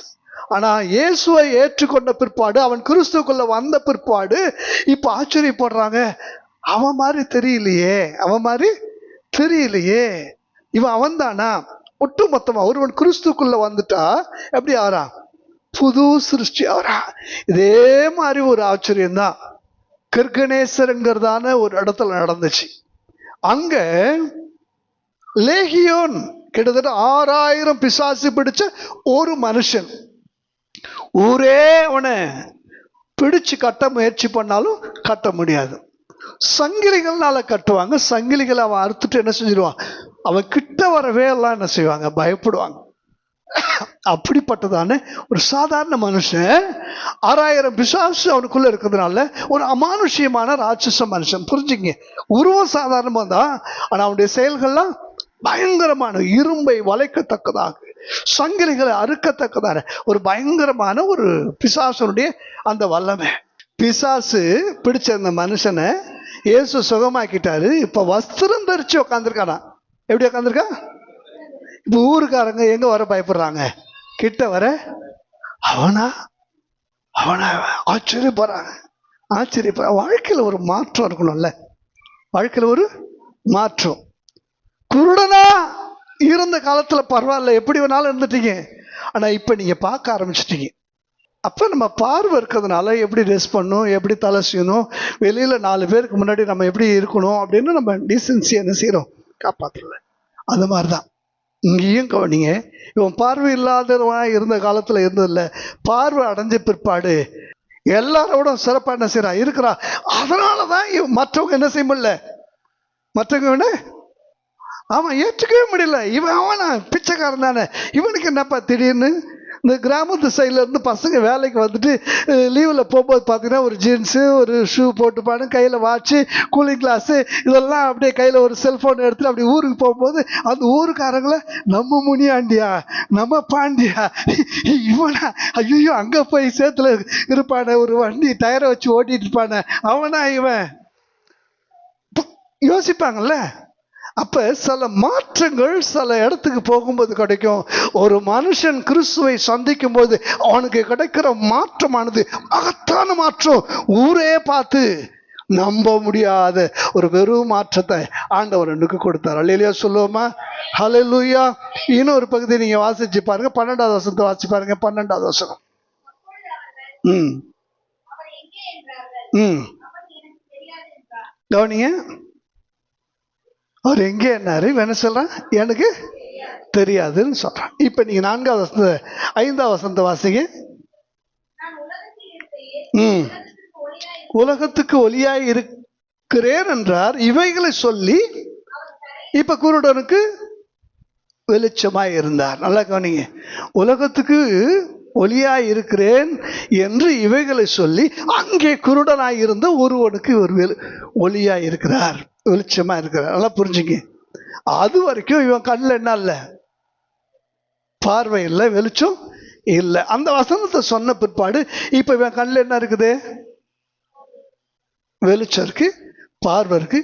Speaker 1: ஆனா இயேசுவை ஏற்றுக்கொண்ட பிற்பாடு, அவன் கிறிஸ்துக்குள்ள வந்த பிற்பாடு இப்ப ஆச்சரியப்படுறாங்க, அவன் மாதிரி தெரியலையே, அவன் மாதிரி தெரியலையே, இவன் அவன் தானா? ஒட்டு மொத்தமா ஒருவன் கிறிஸ்துக்குள்ள வந்துட்டா எப்படி ஆறா? புது சிருஷ்டி ஆறா. இதே மாதிரி ஒரு ஆச்சரியம்தான் கிர்கனேசருங்கிறதான ஒரு இடத்துல நடந்துச்சு. அங்க லேகியோன் கிட்டத்தட்ட 6000 பிசாசு பிடிச்ச ஒரு மனுஷன். ஊரே அவனை பிடிச்சு கட்ட முயற்சி பண்ணாலும் கட்ட முடியாது. சங்கிலிகள்னால கட்டுவாங்க. சங்கிலிகளை அவன் அறுத்துட்டு என்ன செஞ்சிருவான், அவன் கிட்ட வரவே எல்லாம் என்ன செய்வாங்க, பயப்படுவாங்க. அப்படிப்பட்டதான ஒரு சாதாரண மனுஷன் 6000 பிசாசு அவனுக்குள்ள இருக்கிறதுனால ஒரு அமானுஷ்யமான ராட்சச மனுஷன். புரிஞ்சுங்க, உருவம் சாதாரணமா தான், ஆனா அவனுடைய செயல்கள்லாம் பயங்கரமான, இரும்பை வளைக்கத்தக்கதாக, சங்கிலிகளை அறுக்கத்தக்கதான ஒரு பயங்கரமான ஒரு பிசாசனுடைய அந்த வல்லமை. பிசாசு பிடிச்ச அந்த மனுஷனை இயேசு சுகமாக்கிட்டாரு. இப்ப வஸ்திரம் தரிச்சு உட்காந்துருக்கானா. எப்படி உட்காந்துருக்கா? இப்ப ஊருக்காரங்க எங்க வர பயப்படுறாங்க, கிட்ட வர அவனா அவனை ஆச்சரியப்படுறாங்க. வாழ்க்கையில் ஒரு மாற்றம் இருக்கணும்ல, வாழ்க்கையில் ஒரு மாற்றம். குருடனா இருந்த காலத்துல பரவாயில்ல, எப்படி வேணாலும் இருந்துட்டீங்க. ஆனா இப்ப நீங்க பார்க்க ஆரம்பிச்சிட்டீங்க. அப்ப நம்ம பார்வை இருக்கிறதுனால எப்படி ட்ரெஸ் பண்ணணும், எப்படி தலை செய்யணும், வெளியில 4 பேருக்கு முன்னாடி நம்ம எப்படி இருக்கணும் அப்படின்னு நம்ம டீசென்சி என்ன செய்யறோம், காப்பாற்றல. அது மாதிரிதான் இங்கேயும் கவனிங்க. இவன் பார்வை இல்லாதவன் இருந்த காலத்துல இருந்ததில்ல, பார்வை அடைஞ்ச பிற்பாடு எல்லாரோட சிறப்பா என்ன செய்யறா இருக்கிறா. அதனாலதான் மற்றவங்க என்ன செய்ய முடியல, மற்றவங்க அவன் ஏற்றுக்கவே முடியல. இவன் அவனா பிச்சைக்காரன் தானே, இவனுக்கு என்னப்பா திடீர்னு. இந்த கிராமத்து சைட்ல இருந்து பசங்க வேலைக்கு வந்துட்டு லீவில் போகும்போது பார்த்தீங்கன்னா ஒரு ஜீன்ஸு ஒரு ஷூ போட்டுப்பானு, கையில் வாட்சு, கூலிங் கிளாஸு, இதெல்லாம் அப்படியே கையில் ஒரு செல்ஃபோன் எடுத்துட்டு அப்படி ஊருக்கு போகும்போது அந்த ஊருக்காரங்கள நம்ம முனியாண்டியா, நம்ம பாண்டியா, இவனா, ஐயோ அங்கே போய் சேத்துல இருப்பானே, ஒரு வண்டி டயரை வச்சு ஓட்டிட்டு இருப்பானே, அவனா இவன் யோசிப்பாங்கல்ல. அப்ப சில மாற்றங்கள் சில இடத்துக்கு போகும்போது கிடைக்கும். ஒரு மனுஷன் கிறிஸ்துவை சந்திக்கும் போது அவனுக்கு கிடைக்கிற மாற்றமானது மகத்தான மாற்றம். ஊரே பார்த்து நம்ப முடியாத ஒரு வெறும் மாற்றத்தை ஆண்டவர் எனக்கு கொடுத்தார். அல்லேலூயா சொல்லுவோமா? ஹல்லேலூயா. இன்னொரு பகுதி நீங்க வாசிச்சு பாருங்க, 12வது வசனத்தை வாசிச்சு பாருங்க. 12வது வசனம். கவனிங்க, அவர் எங்கே என்னாரு என்ன சொல்றான், எனக்கு தெரியாதுன்னு சொல்றான். இப்ப நீங்க 4வது வசனத்தை 5வது வசனத்தை வாசிங்க. உலகத்துக்கு ஒளியாய் இருக்கிறேன் என்றார், இவைகளை சொல்லி இப்ப குருடனுக்கு வெளிச்சமாய் இருந்தார். நல்லா கவனிங்க, உலகத்துக்கு ஒளியாய் இருக்கிறேன் என்று இவைகளை சொல்லி அங்கே குருடனாய் இருந்த ஒருவனுக்கு ஒரு ஒளியாய் இருக்கிறார், வெளிச்சமா இருக்கிறார். நல்லா புரிஞ்சுங்க. அது வரைக்கும் இவன் கண்ணில் என்ன இல்லை, பார்வை இல்லை, வெளிச்சம் இல்லை. அந்த வசனத்தை சொன்ன பிற்பாடு இப்ப இவன் கண்ணில் என்ன இருக்குது, வெளிச்சம் இருக்கு, பார்வை இருக்கு,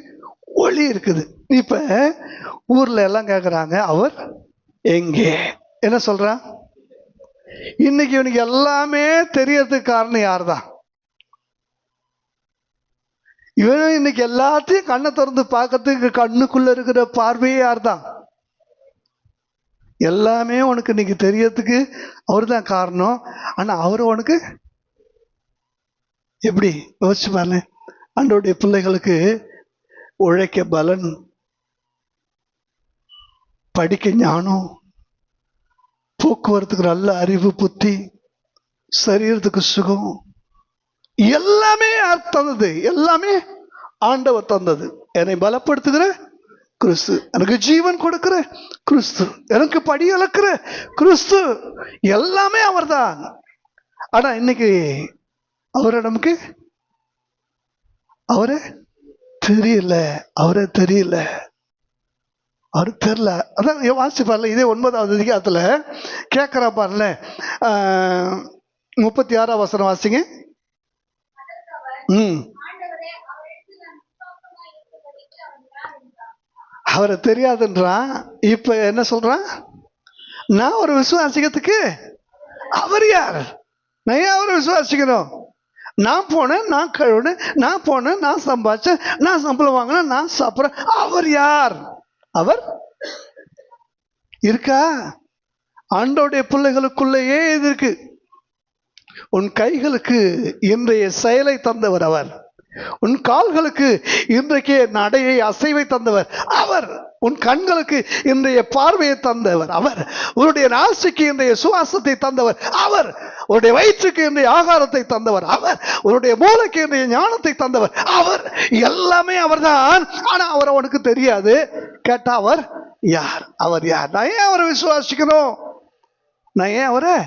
Speaker 1: ஒளி இருக்குது. இப்ப ஊர்ல எல்லாம் கேக்குறாங்க, அவர் எங்கே என்ன சொல்றான். இன்னைக்கு இவனுக்கு எல்லாமே தெரியறதுக்கு காரணம் யார்தான், இவன் இன்னைக்கு எல்லாத்தையும் கண்ணை திறந்து பார்க்கறதுக்கு கண்ணுக்குள்ள இருக்கிற பார்வையே யார்தான், எல்லாமே உனக்கு இன்னைக்கு தெரியறதுக்கு அவர் தான் காரணம். ஆனா அவரு உனக்கு எப்படி யோசிச்சு பாருங்க. ஆண்டவருடைய பிள்ளைகளுக்கு உழைக்க பலன், படிக்க ஞானம், போக்குவரத்துக்கு நல்ல அறிவு, புத்தி, சரீரத்துக்கு சுகம், எல்லாமே யார் தந்தது, எல்லாமே ஆண்டவர் தந்தது. என்னை பலப்படுத்துகிற கிறிஸ்து, எனக்கு ஜீவன் கொடுக்கிற கிறிஸ்து, எனக்கு படி அளக்கிற கிறிஸ்து, எல்லாமே அவர் தான். ஆனா இன்னைக்கு அவரை நமக்கு அவரே தெரியல, அவரே தெரியல, அவரு தெரியல. அதான் வாசிச்சு பாருல, இதே 9வது அதிகாரத்துல கேட்கிறா பாருல, 36ஆம் வசனம் வாசிங்க. அவரை தெரியாதுன்றான். இப்ப என்ன சொல்றான், நான் ஒரு விசுவாசிக்கிறதுக்கு அவர் யார், நான் ஏன் அவரை விசுவாசிக்கணும், நான் போனேன், நான் கழுவுனேன், நான் போனேன், நான் சம்பாதிச்சேன், நான் சம்பளம் வாங்கினேன், நான் சாப்பிட்றேன், அவர் யார், அவர் இருக்கா? ஆண்டோடைய பிள்ளைகளுக்குள்ளேயே இது இருக்கு. உன் கைகளுக்கு இன்றைய செயலை தந்தவர் அவர், உன் கால்களுக்கு இன்றைக்கு நடையை அசைவை தந்தவர் அவர், உன் கண்களுக்கு இன்றைய பார்வையை தந்தவர் அவர், உன்னுடைய நாசிக்கு இன்றைய சுவாசத்தை தந்தவர் அவர், உன்னுடைய வயிற்றுக்கு இன்றைய ஆகாரத்தை தந்தவர் அவர், உன்னுடைய மூளைக்கு இன்றைய ஞானத்தை தந்தவர் அவர். எல்லாமே அவர்தான். ஆனா அவரை உனக்கு தெரியாது. கேட்டா அவர் யார், அவர் யார், நான் ஏன் அவரை விசுவாசிக்கணும், நான் ஏன் அவரை,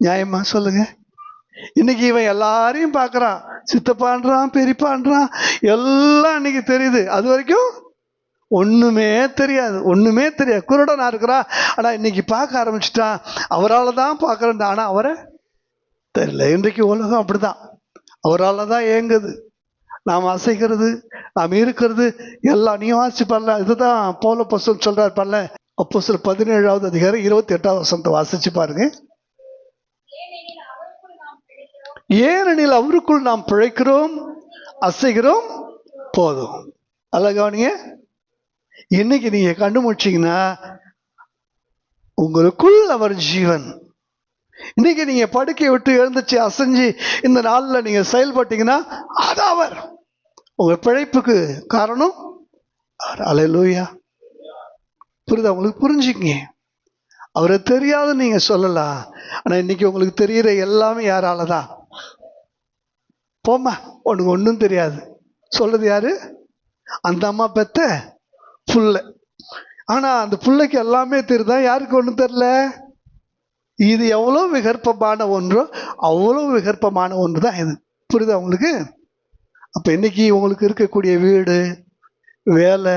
Speaker 1: நியாயமா சொல்லுங்க. இன்னைக்கு இவன் எல்லாரையும் பார்க்கறான், சித்தப்பான்றான், பெரியப்பான்றான், எல்லாம் இன்னைக்கு தெரியுது. அது வரைக்கும் ஒண்ணுமே தெரியாது, ஒண்ணுமே தெரியாது, குருடனா இருக்கிறா. ஆனா இன்னைக்கு பார்க்க ஆரம்பிச்சுட்டான், அவரால் தான் பார்க்கறேன், ஆனா அவரை தெரியல. இன்றைக்கு உலகம் அப்படிதான், அவரால் தான் ஏங்குது, நாம் அசைக்கிறது, நாம் இருக்கிறது எல்லாம். நீங்க வாசிச்சு பாருல, இதுதான் பவுல் அப்போஸ்தலன் சொல்றாரு பாருல, அப்போஸ்தலர் 17வது அதிகாரம் 28வது வசனத்தை வாசிச்சு பாருங்க. ஏனெனில் அவருக்குள் நாம் பிழைக்கிறோம், அசைகிறோம், போதும். அல்ல கவனிங்க, இன்னைக்கு நீங்க கண்டுபிடிச்சீங்கன்னா உங்களுக்குள் அவர் ஜீவன். இன்னைக்கு நீங்க படுக்கையை விட்டு எழுந்துச்சு அசைஞ்சு இந்த நாள்ல நீங்க செயல்பட்டீங்கன்னா அது அவர். உங்க பிழைப்புக்கு காரணம் அல்லேலூயா. புரியுதா உங்களுக்கு? புரிஞ்சுக்கங்க. அவரை தெரியாது நீங்க சொல்லலாம், ஆனா இன்னைக்கு உங்களுக்கு தெரியுற எல்லாமே யாராலதான்? போமா, உனக்கு ஒன்றும் தெரியாது சொல்றது யாரு? அந்த அம்மா பெத்த புள்ள. ஆனா அந்த பிள்ளைக்கு எல்லாமே தெரியுதா? யாருக்கு ஒன்றும் தெரியல. இது எவ்வளவு விகற்பமான ஒன்றோ அவ்வளவு விகற்பமான ஒன்று தான் இது. புரியுதா உங்களுக்கு? அப்ப இன்னைக்கு உங்களுக்கு இருக்கக்கூடிய வீடு, வேலை,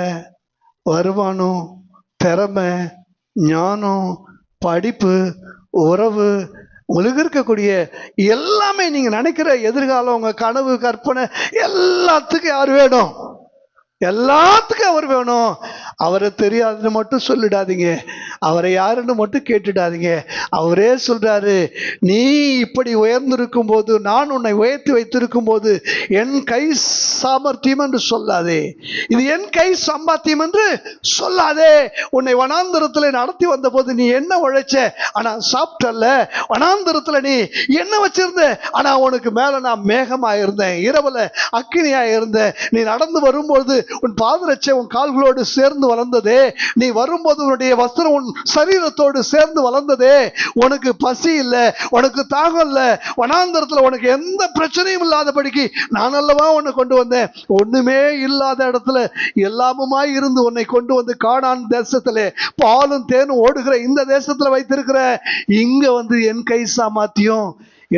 Speaker 1: வருமானம், திறமை, ஞானம், படிப்பு, உறவு, உங்களுக்கு இருக்கக்கூடிய எல்லாமே, நீங்க நினைக்கிற எதிர்காலம், உங்க கனவு, கற்பனை எல்லாத்துக்கும் யார் வேணும்? எல்லாத்துக்கும் அவர் வேணும். அவரை தெரியாதுன்னு மட்டும் சொல்லிடாதீங்க, அவரை யாருன்னு மட்டும் கேட்டுடாதீங்க. அவரே சொல்றாரு, நீ இப்படி உயர்ந்திருக்கும் போது, நான் உன்னை உயர்த்தி வைத்திருக்கும் போது என் கை சாமர்த்தியம் என்று சொல்லாதே, இது என் கை சம்பாத்தியம் என்று சொல்லாதே. உன்னை வனாந்தரத்துல நடத்தி வந்த போது நீ என்ன உழைச்ச? ஆனா சாப்பிட்டல்ல. வனாந்தரத்துல நீ என்ன வச்சிருந்த? ஆனா உனக்கு மேல நான் மேகமா இருந்தேன், இரவுல அக்கினியா இருந்தேன். நீ நடந்து வரும்போது உன் பாதரட்சை உன் கால்களோடு சேர்ந்து வளர்ந்ததே, நீ வரும்போது உன்னுடைய வஸ்திரம் உன் சரீரத்தோடு சேர்ந்து வளர்ந்ததே. உனக்கு பசி இல்லை, உனக்கு தாகம் இல்லை, வனாந்தரத்துல உனக்கு எந்த பிரச்சனையும் இல்லாதபடிக்கு நான் அல்லவா உன்னை கொண்டு வந்தேன். ஒண்ணுமே இல்லாத இடத்துல எல்லாமுமாய் இருந்து உன்னை கொண்டு வந்து கானான் தேசத்திலே பாலும் தேனும் ஓடுகிற இந்த தேசத்துல வைத்திருக்கிற. இங்க வந்து என் கை சாமர்த்தியம்,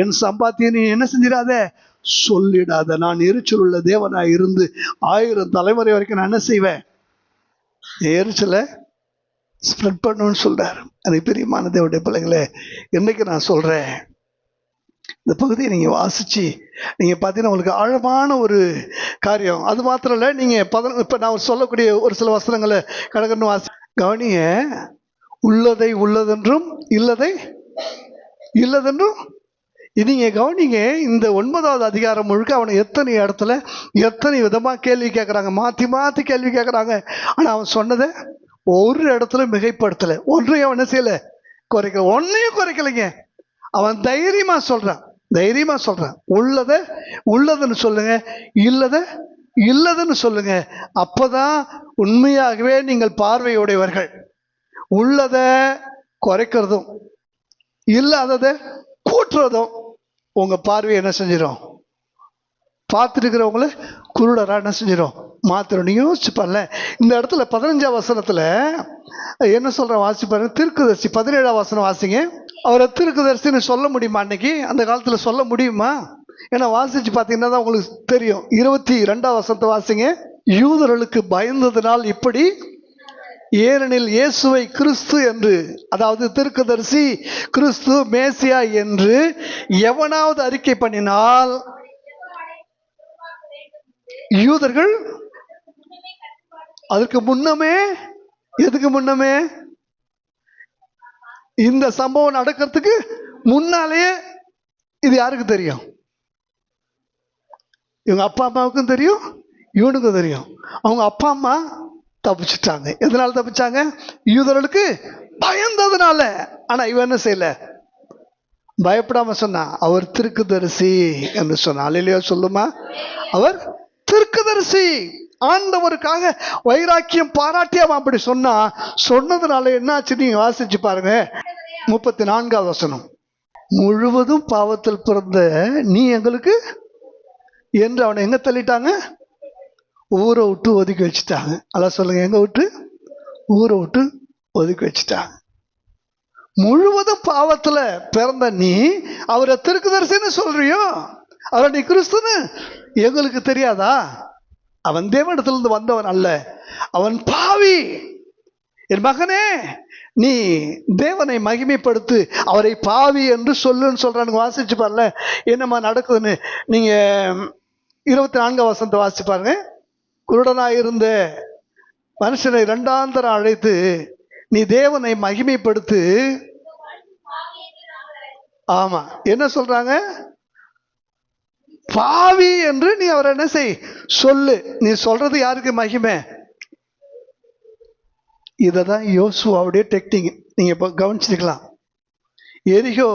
Speaker 1: என் சம்பாத்தியம் நீ என்ன செஞ்சிடாத, சொல்லிடாத. நான் எரிச்சல் உள்ள தேவனாய் இருந்து 1000 தலைமுறை வரைக்கும் நான் என்ன செய்வேன்? எரிச்சலை ஸ்ப்ரெட் பண்ணணும்னு சொல்றாரு. எனக்கு பிரியமான தேவனுடைய பிள்ளைங்களே, இன்னைக்கு நான் சொல்றேன், இந்த பகுதியை நீங்க வாசிச்சு நீங்க பார்த்தீங்கன்னா உங்களுக்கு ஆழமான ஒரு காரியம். அது மாத்திரம் இல்லை, நீங்க இப்ப நான் சொல்லக்கூடிய ஒரு சில வசனங்களை கடற்கன்னு வாசி கவனிய. உள்ளதை உள்ளதென்றும் இல்லதை இல்லதென்றும். நீங்க கவனிங்க, இந்த 9வது அதிகாரம் முழுக்க அவனை எத்தனை இடத்துல எத்தனை விதமா கேள்வி கேட்கறாங்க, மாத்தி மாத்தி கேள்வி கேட்கறாங்க. ஆனா அவன் சொன்னதை ஒரு இடத்துல மிகைப்படுத்தல, ஒன்றையும் அவன் என்ன செய்யல, குறைக்கல, ஒன்னையும் குறைக்கலைங்க. அவன் தைரியமா சொல்றான், உள்ளத உள்ளதுன்னு சொல்லுங்க, இல்லத இல்லதுன்னு சொல்லுங்க. அப்பதான் உண்மையாகவே நீங்கள் பார்வையுடையவர்கள். உள்ளத குறைக்கிறதும் இல்லாததை கூட்டுறதும் உங்க பார்வையை என்ன செஞ்சிடும்? பார்த்துட்டு இருக்கிறவங்கள குருடரா என்ன செஞ்சிடும்? மாத்திரம். நீங்க யோசிச்சு பாருங்க, இந்த இடத்துல 15ஆம் வசனத்துல என்ன சொல்ற வாசி பாருங்க. தீர்க்கதரிசி 17ஆம் வசனம் வாசிங்க. அவரை தீர்க்கதரிசின்னு சொல்ல முடியுமா? அன்னைக்கு அந்த காலத்துல சொல்ல முடியுமா? ஏன்னா வாசிச்சு பார்த்தீங்கன்னா தான் உங்களுக்கு தெரியும். 22ஆம் வசனத்தை வாசிங்க. யூதர்களுக்கு பயந்ததினால் இப்படி, ஏனெனில் இயேசுவை கிறிஸ்து என்று, அதாவது தீர்க்கதரிசி கிறிஸ்து மேசியா என்று எவனாவது அறிக்கை பண்ணினால் யூதர்கள் அதற்கு முன்னமே, எதுக்கு முன்னமே, இந்த சம்பவம் நடக்கிறதுக்கு முன்னாலேயே இது யாருக்கு தெரியும்? இவங்க அப்பா அம்மாவுக்கும் தெரியும், இவனுக்கும் தெரியும். அவங்க அப்பா அம்மா தப்பிச்சுட்டாங்க. எதனால தப்பிச்சாங்க? யூதர்களுக்கு பயந்ததுனால. ஆனா இவன் என்ன செய்யல, பயப்படாம சொன்னா, அவர் தீர்க்கதரிசி என்று சொன்னா. அல்லேலூயா சொல்லுமா? அவர் தீர்க்கதரிசி, ஆண்டவருக்காக வைராக்கியம் பாராட்டி அவன் அப்படி சொன்னா. சொன்னதுனால என்னாச்சு நீங்க வாசிச்சு பாருங்க. 34ஆம் வசனம். முழுவதும் பாவத்தில் பிறந்த நீ எங்களுக்கு என்று அவனை எங்க தள்ளிட்டாங்க? ஊரை விட்டு ஒதுக்கி வச்சுட்டாங்க. அதான் சொல்லுங்க, எங்க விட்டு? ஊரை விட்டு ஒதுக்கி வச்சுட்டாங்க. முழுவதும் பாவத்துல பிறந்த நீ அவரை தீர்க்கதரிசின்னு சொல்றியோ, அவரை நீ கிறிஸ்துன்னு எங்களுக்கு தெரியாதா? அவன் தேவனிடத்திலிருந்து வந்தவன் அல்ல, அவன் பாவி. என் மகனே, நீ தேவனை மகிமைப்படுத்து, அவரை பாவி என்று சொல்லுன்னு சொல்றானுங்க. வாசிச்சு பாருங்க என்னமா நடக்குதுன்னு. நீங்க 24ஆம் வசனத்தை வாசிச்சு பாருங்க. குருடனாயிருந்த மனுஷனை 2ஆம் தரம் அழைத்து நீ தேவனை மகிமைப்படுத்து. ஆமா, என்ன சொல்றாங்க? பாவி என்று நீ அவரை என்ன செய், சொல்லு. நீ சொல்றது யாருக்கு மகிமை? இததான் யோசுவாவுடைய டெக்னிக். நீங்க இப்ப கவனிச்சிருக்கலாம். எரிகோ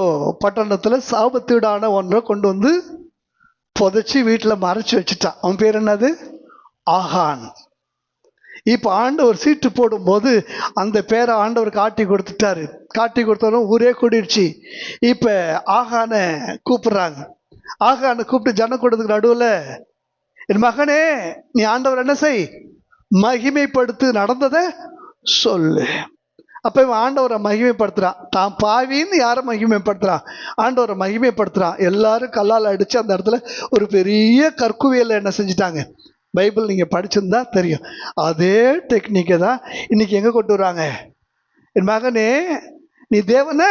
Speaker 1: பட்டணத்துல சாபத்தீடான ஒன்றை கொண்டு வந்து புதைச்சி வீட்டுல மறைச்சு வச்சுட்டான். அவன் பேர் என்னது? ஆகான். இப்ப ஆண்டவர் சீட்டு போடும்போது அந்த பேரை ஆண்டவர் காட்டி கொடுத்துட்டாரு. காட்டி கொடுத்தாலும் ஊரே கூடிடுச்சு. இப்ப ஆகான கூப்பிடுறாங்க. ஆகான கூப்பிட்டு ஜனக்கூடத்துக்கு நடுவுல, என் மகனே, நீ ஆண்டவர் என்ன செய், மகிமைப்படுத்து, நடந்ததை சொல்லு. அப்ப இவன் ஆண்டவரை மகிமைப்படுத்துறான். தான் பாவின்னு யாரை மகிமைப்படுத்துறான்? ஆண்டவரை மகிமைப்படுத்துறான். எல்லாரும் கல்லால் அடிச்சு அந்த இடத்துல ஒரு பெரிய கற்குவியல் என்ன செஞ்சுட்டாங்க. பைபிள் நீங்க படிச்சிருந்தா தெரியும். அதே டெக்னிக்கை தான் இன்னைக்கு எங்க கொண்டு வராங்க. என் மகனே, நீ தேவனை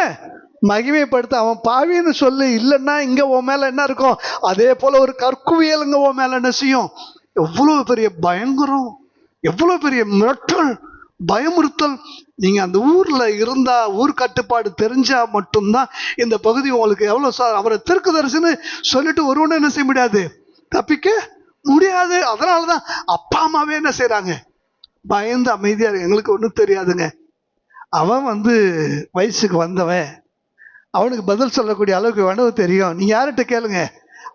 Speaker 1: மகிமைப்படுத்த, அவன் பாவின்னு சொல்லு, இல்லைன்னா இங்க உன் மேல என்ன இருக்கும்? அதே போல ஒரு கற்குவியலுங்க உன் மேல என்ன செய்யும். எவ்வளவு பெரிய பயங்கரம், எவ்வளவு பெரிய மிரட்டல், பயமுறுத்தல். நீங்க அந்த ஊர்ல இருந்தா, ஊர் கட்டுப்பாடு தெரிஞ்சா மட்டும்தான் இந்த பகுதி உங்களுக்கு எவ்வளவு அவரை தீர்க்கதரிசின்னு சொல்லிட்டு ஒருவனும் என்ன செய்ய முடியாது, தப்பிக்க முடியாது. அதனாலதான் அப்பா அம்மாவே என்ன செய்யறாங்க, பயந்து அமைதியா இருக்கு. எங்களுக்கு ஒன்றும் தெரியாதுங்க, அவன் வயசுக்கு வந்தவன், அவனுக்கு பதில் சொல்லக்கூடிய அளவுக்கு வேணும் தெரியும், நீ யார்கிட்ட கேளுங்க,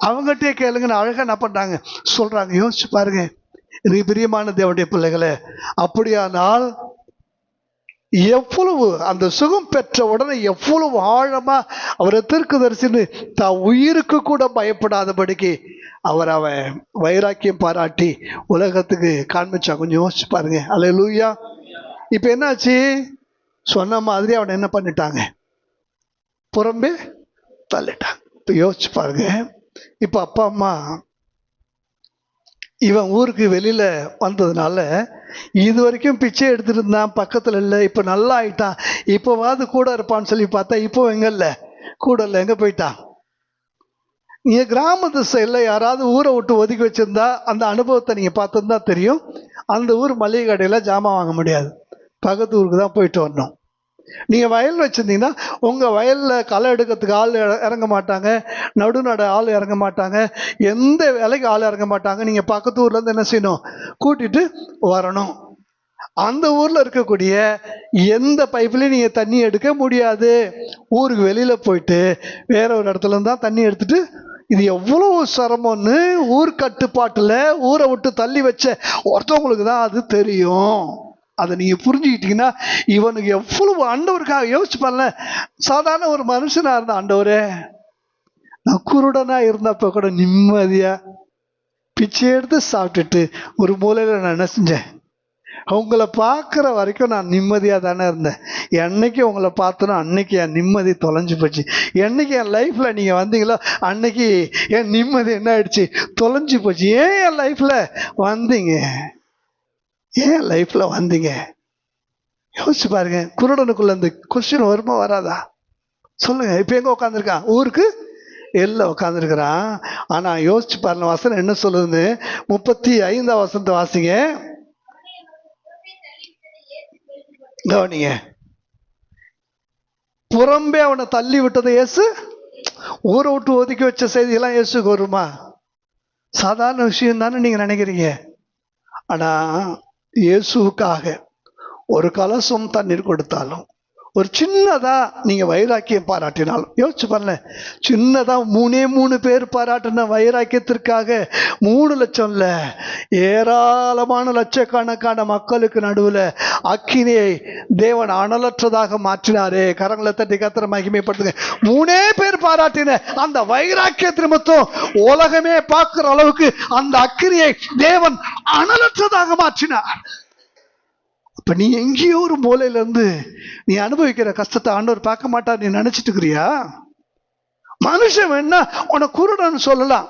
Speaker 1: அவங்ககிட்டே கேளுங்கன்னு அழகா என்ன பண்றாங்க, சொல்றாங்க. யோசிச்சு பாருங்க இது பிரியமான தேவனுடைய பிள்ளைகளே. அப்படியானால் எவ்வளவு அந்த சுகம் பெற்ற உடனே எவ்வளவு ஆழமா அவரை தீர்க்கதரிசின்னு தான் உயிருக்கு கூட பயப்படாதபடிக்கு அவன் வைராக்கியம் பாராட்டி உலகத்துக்கு காண்பிச்சா. கொஞ்சம் யோசிச்சு பாருங்க. அல்லேலூயா. இப்ப என்னாச்சு, சொன்ன மாதிரி அவனை என்ன பண்ணிட்டாங்க, புறம்பே தள்ளிட்டாங்க. இப்ப யோசிச்சு பாருங்க. இப்ப அப்பா அம்மா இவன் ஊருக்கு வெளியில வந்ததுனால இது வரைக்கும் பிச்சை எடுத்துட்டு இருந்தான், பக்கத்துல இல்லை, இப்ப நல்லா ஆயிட்டான், இப்பவாது கூட இருப்பான்னு சொல்லி பார்த்தா இப்போ எங்க இல்ல, கூட இல்லை, எங்க போயிட்டான். நீங்க கிராமத்து சைட்ல யாராவது ஊரை விட்டு ஒதுக்கி வச்சிருந்தா அந்த அனுபவத்தை நீங்க பார்த்துருந்தா தெரியும். அந்த ஊர் மளிகை கடையில ஜாமான் வாங்க முடியாது, பக்கத்து ஊருக்கு தான் போயிட்டு வரணும். நீங்க வயல் வச்சிருந்தீங்கன்னா உங்க வயல்ல களை எடுக்கிறதுக்கு ஆள் இறங்க மாட்டாங்க, நடுநட ஆள் இறங்க மாட்டாங்க, எந்த வேலைக்கு ஆள் இறங்க மாட்டாங்க. நீங்க பக்கத்து ஊர்ல இருந்து என்ன செய்யணும், கூட்டிட்டு வரணும். அந்த ஊர்ல இருக்கக்கூடிய எந்த பைப்லயும் நீங்க தண்ணி எடுக்க முடியாது. ஊருக்கு வெளியில போயிட்டு வேற ஒரு இடத்துல இருந்தா தண்ணி எடுத்துட்டு, இது எவ்வளவு சிரமம்னு ஊர் கட்டுப்பாட்டுல ஊரை விட்டு தள்ளி வச்ச ஒருத்தவங்களுக்கு தான் அது தெரியும். அதை நீங்க புரிஞ்சுக்கிட்டீங்கன்னா இவனுக்கு எவ்வளவு ஆண்டவருக்காக யோசிச்சு பாருங்க. சாதாரண ஒரு மனுஷனா இருந்த ஆண்டவரே, நான் குருடனா இருந்தப்ப கூட நிம்மதியா பிச்சை எடுத்து சாப்பிட்டுட்டு ஒரு மூலையில நான் என்ன செஞ்சேன், உங்களை பார்க்குற வரைக்கும் நான் நிம்மதியாக தானே இருந்தேன். என்னைக்கு உங்களை பார்த்தனோ அன்னைக்கு என் நிம்மதி தொலைஞ்சு போச்சு. என்னைக்கு என் லைஃப்பில் நீங்கள் வந்தீங்களோ அன்னைக்கு என் நிம்மதி என்ன ஆயிடுச்சு, தொலைஞ்சு போச்சு. ஏன் என் லைஃப்பில் வந்தீங்க, ஏன் லைஃப்பில் வந்தீங்க? யோசிச்சு பாருங்க. குருடனுக்குள்ள இந்த கொஸ்டின் வருமா வராதா சொல்லுங்க. இப்போ எங்கே உட்காந்துருக்கான், ஊருக்கு எல்லாம் உட்காந்துருக்கிறான். ஆனால் யோசிச்சு பாருங்க, வசனம் என்ன சொல்லுதுன்னு 35ஆம் வசனத்தை வாசிங்க, கவனிங்க. புறம்பே அவனை தள்ளி விட்டது இயேசு, ஊரை விட்டு ஒதுக்கி வச்ச செய்தியெல்லாம் இயேசுக்கு வருமா? சாதாரண விஷயம் தானே நீங்க நினைக்கிறீங்க. ஆனா இயேசுக்காக ஒரு கலசம் தண்ணீர் கொடுத்தாலும், ஒரு சின்னதா நீங்க வைராக்கியம் பாராட்டினாலும், யோசிச்சு பாருங்க, சின்னதா 3 பேர் பாராட்டின வைராக்கியத்திற்காக 3 லட்சம் இல்ல, ஏராளமான லட்சக்கணக்கான மக்களுக்கு நடுவுல அக்கினியை தேவன் அனலற்றதாக மாற்றினாரே. கரங்களை தட்டி கர்த்தரை மகிமைப்படுத்துங்க. 3 பேர் பாராட்டின அந்த வைராக்கியத்தின் மொத்தம் உலகமே பார்க்கிற அளவுக்கு அந்த அக்கினியை தேவன் அனலற்றதாக மாற்றினார். இப்ப நீ எங்கேயோ ஒரு மூலையில இருந்து நீ அனுபவிக்கிற கஷ்டத்தை ஆண்டவர் பார்க்க மாட்டார் நீ நினைச்சிட்டு இருக்கிறியா? மனுஷன் வேணா உனக்கு குருடன் சொல்லலாம்,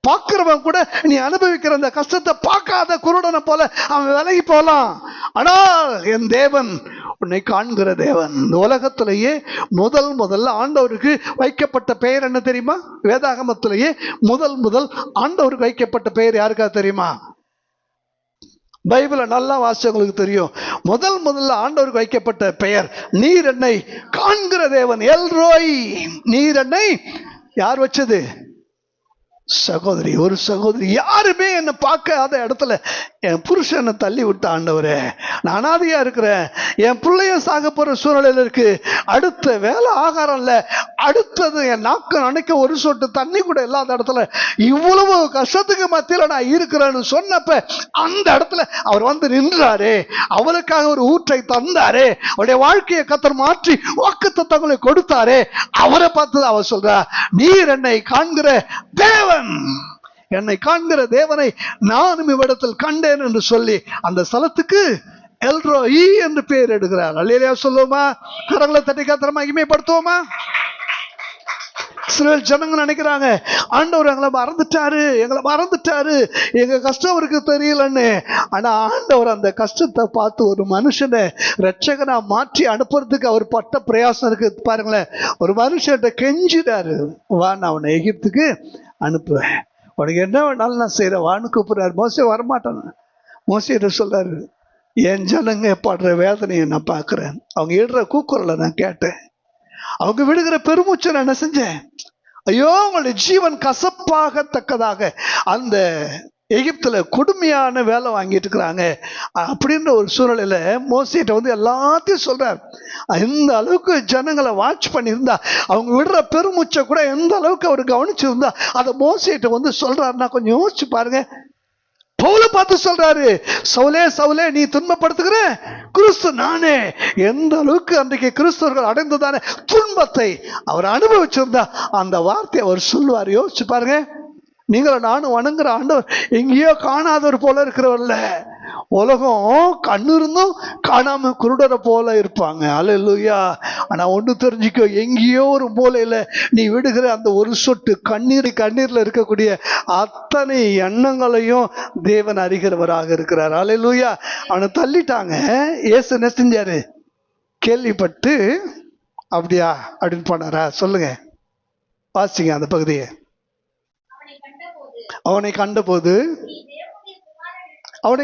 Speaker 1: பார்க்கிறவன் கூட நீ அனுபவிக்கிற அந்த கஷ்டத்தை பார்க்காத குருடனை போல அவன் விலகி போலாம். ஆனால் என் தேவன் உன்னை காண்கிற தேவன். இந்த உலகத்திலேயே முதல்ல ஆண்டவருக்கு வைக்கப்பட்ட பெயர் என்ன தெரியுமா? வேதாகமத்திலேயே முதல் ஆண்டவருக்கு வைக்கப்பட்ட பெயர் யாருக்கா தெரியுமா? பைபிள நல்லா வாசிச்சவங்களுக்கு தெரியும். முதல்ல ஆண்டவருக்கு வைக்கப்பட்ட பெயர், நீர் என்னை காண்கிற தேவன், எல்ரோய். நீர் என்னை யார் வச்சது? சகோதரி, ஒரு சகோதரி, யாருமே என்னை பார்க்காத இடத்துல என் புருஷனை தள்ளி விட்ட ஆண்டவரே, நான் அனாதையா இருக்கிறேன், என் பிள்ளைய சாக போற சூழ்நிலையில இருக்கு, அடுத்த வேலை ஆகாரம் இல்ல, அடுத்தது என் நாக்கு நினைக்க ஒரு சொட்டு தண்ணி கூட இல்லாத இடத்துல இவ்வளவு கஷ்டத்துக்கு மத்தியில நான் இருக்கிறேன்னு சொன்னப்ப அந்த இடத்துல அவர் வந்து நின்றாரு. அவளுக்காக ஒரு ஊற்றை தந்தாரு. அவருடைய வாழ்க்கையை கர்த்தர் மாற்றி வாக்குத்தத்தங்களை கொடுத்தாரு. அவரை பார்த்து அவர் சொல்றா, நீர் என்னை காண்கிற தேவன், என்னை காண்கிற தேவனை நானும் இவ்விடத்தில் கண்டேன் என்று சொல்லி அந்த ஸ்தலத்துக்கு எல்ரோயி என்று பெயர் எடுக்கிறார். அல்லேலூயா சொல்லுவோமா? கரங்களை தட்டி கர்த்தரை மகிமைப்படுத்துவோமா? இஸ்ரவேல் ஜனங்க நினைக்கிறாங்க, ஆண்டவர் எங்களை மறந்துட்டாரு, எங்க கஷ்டம் அவருக்கு தெரியலன்னு. ஆனா ஆண்டவர் அந்த கஷ்டத்தை பார்த்து ஒரு மனுஷனை ரட்சகனா மாற்றி அனுப்புறதுக்கு அவர் பட்ட பிரயாசம் இருக்கு பாருங்களேன். ஒரு மனுஷன்ட்ட கெஞ்சிடாரு, வா நான் அவனை எகிப்துக்கு அனுப்புவேன், உனக்கு என்ன வேணாலும் நான் செய்யறேன் வான்னு கூப்பிடுறாரு. மோசே வரமாட்டான். மோசே சொல்றாரு, என் ஜனங்க படுற வேதனையை நான் பார்க்கிறேன், அவங்க இடுற கூக்குரலை நான் கேட்டேன், அவங்க விடுகிற பெருமூச்சை நான் என்ன செஞ்சேன், ஐயோ உங்களுடைய ஜீவன் கசப்பாகத்தக்கதாக அந்த எகிப்துல கொடுமையான வேலை வாங்கிட்டு இருக்கிறாங்க அப்படின்ற ஒரு சூழ்நிலையில மோசேட்ட வந்து எல்லாத்தையும் சொல்றார். எந்த அளவுக்கு ஜனங்களை வாட்ச் பண்ணியிருந்தா, அவங்க விடுற பெருமூச்சை கூட எந்த அளவுக்கு அவர் கவனிச்சிருந்தா அதை மோசேட்ட வந்து சொல்றாருன்னா கொஞ்சம் யோசிச்சு பாருங்க. பவுலை பார்த்து சொல்றாரு, சவுலே சவுலே நீ துன்பப்படுத்துகிற கிறிஸ்து நானே. எந்த அளவுக்கு அன்றைக்கு கிறிஸ்தவர்கள் அடைந்ததான துன்பத்தை அவர் அனுபவிச்சிருந்தா அந்த வார்த்தையை அவர் சொல்லுவார். யோசிச்சு பாருங்க. நீங்களும் நானும் வணங்குற ஆண்டவர் எங்கேயோ காணாதவர் போல இருக்கிறவர்ல. உலகம் கண்ணு இருந்தும் காணாம குருடரை போல இருப்பாங்க. அல்லேலூயா. ஆனா ஒண்ணு தெரிஞ்சுக்கோ, எங்கேயோ ஒரு மூலையில நீ விடுகிற அந்த ஒரு சொட்டு கண்ணீர்ல இருக்கக்கூடிய அத்தனை எண்ணங்களையும் தேவன் அறிகிறவராக இருக்கிறார். அல்லேலூயா. அவனை தள்ளிட்டாங்க. இயேசு என்ன செஞ்சாரு? கேள்விப்பட்டு அப்படியா அப்படின்னு போனாரா? சொல்லுங்க, வாசிங்க அந்த பகுதியை. அவனை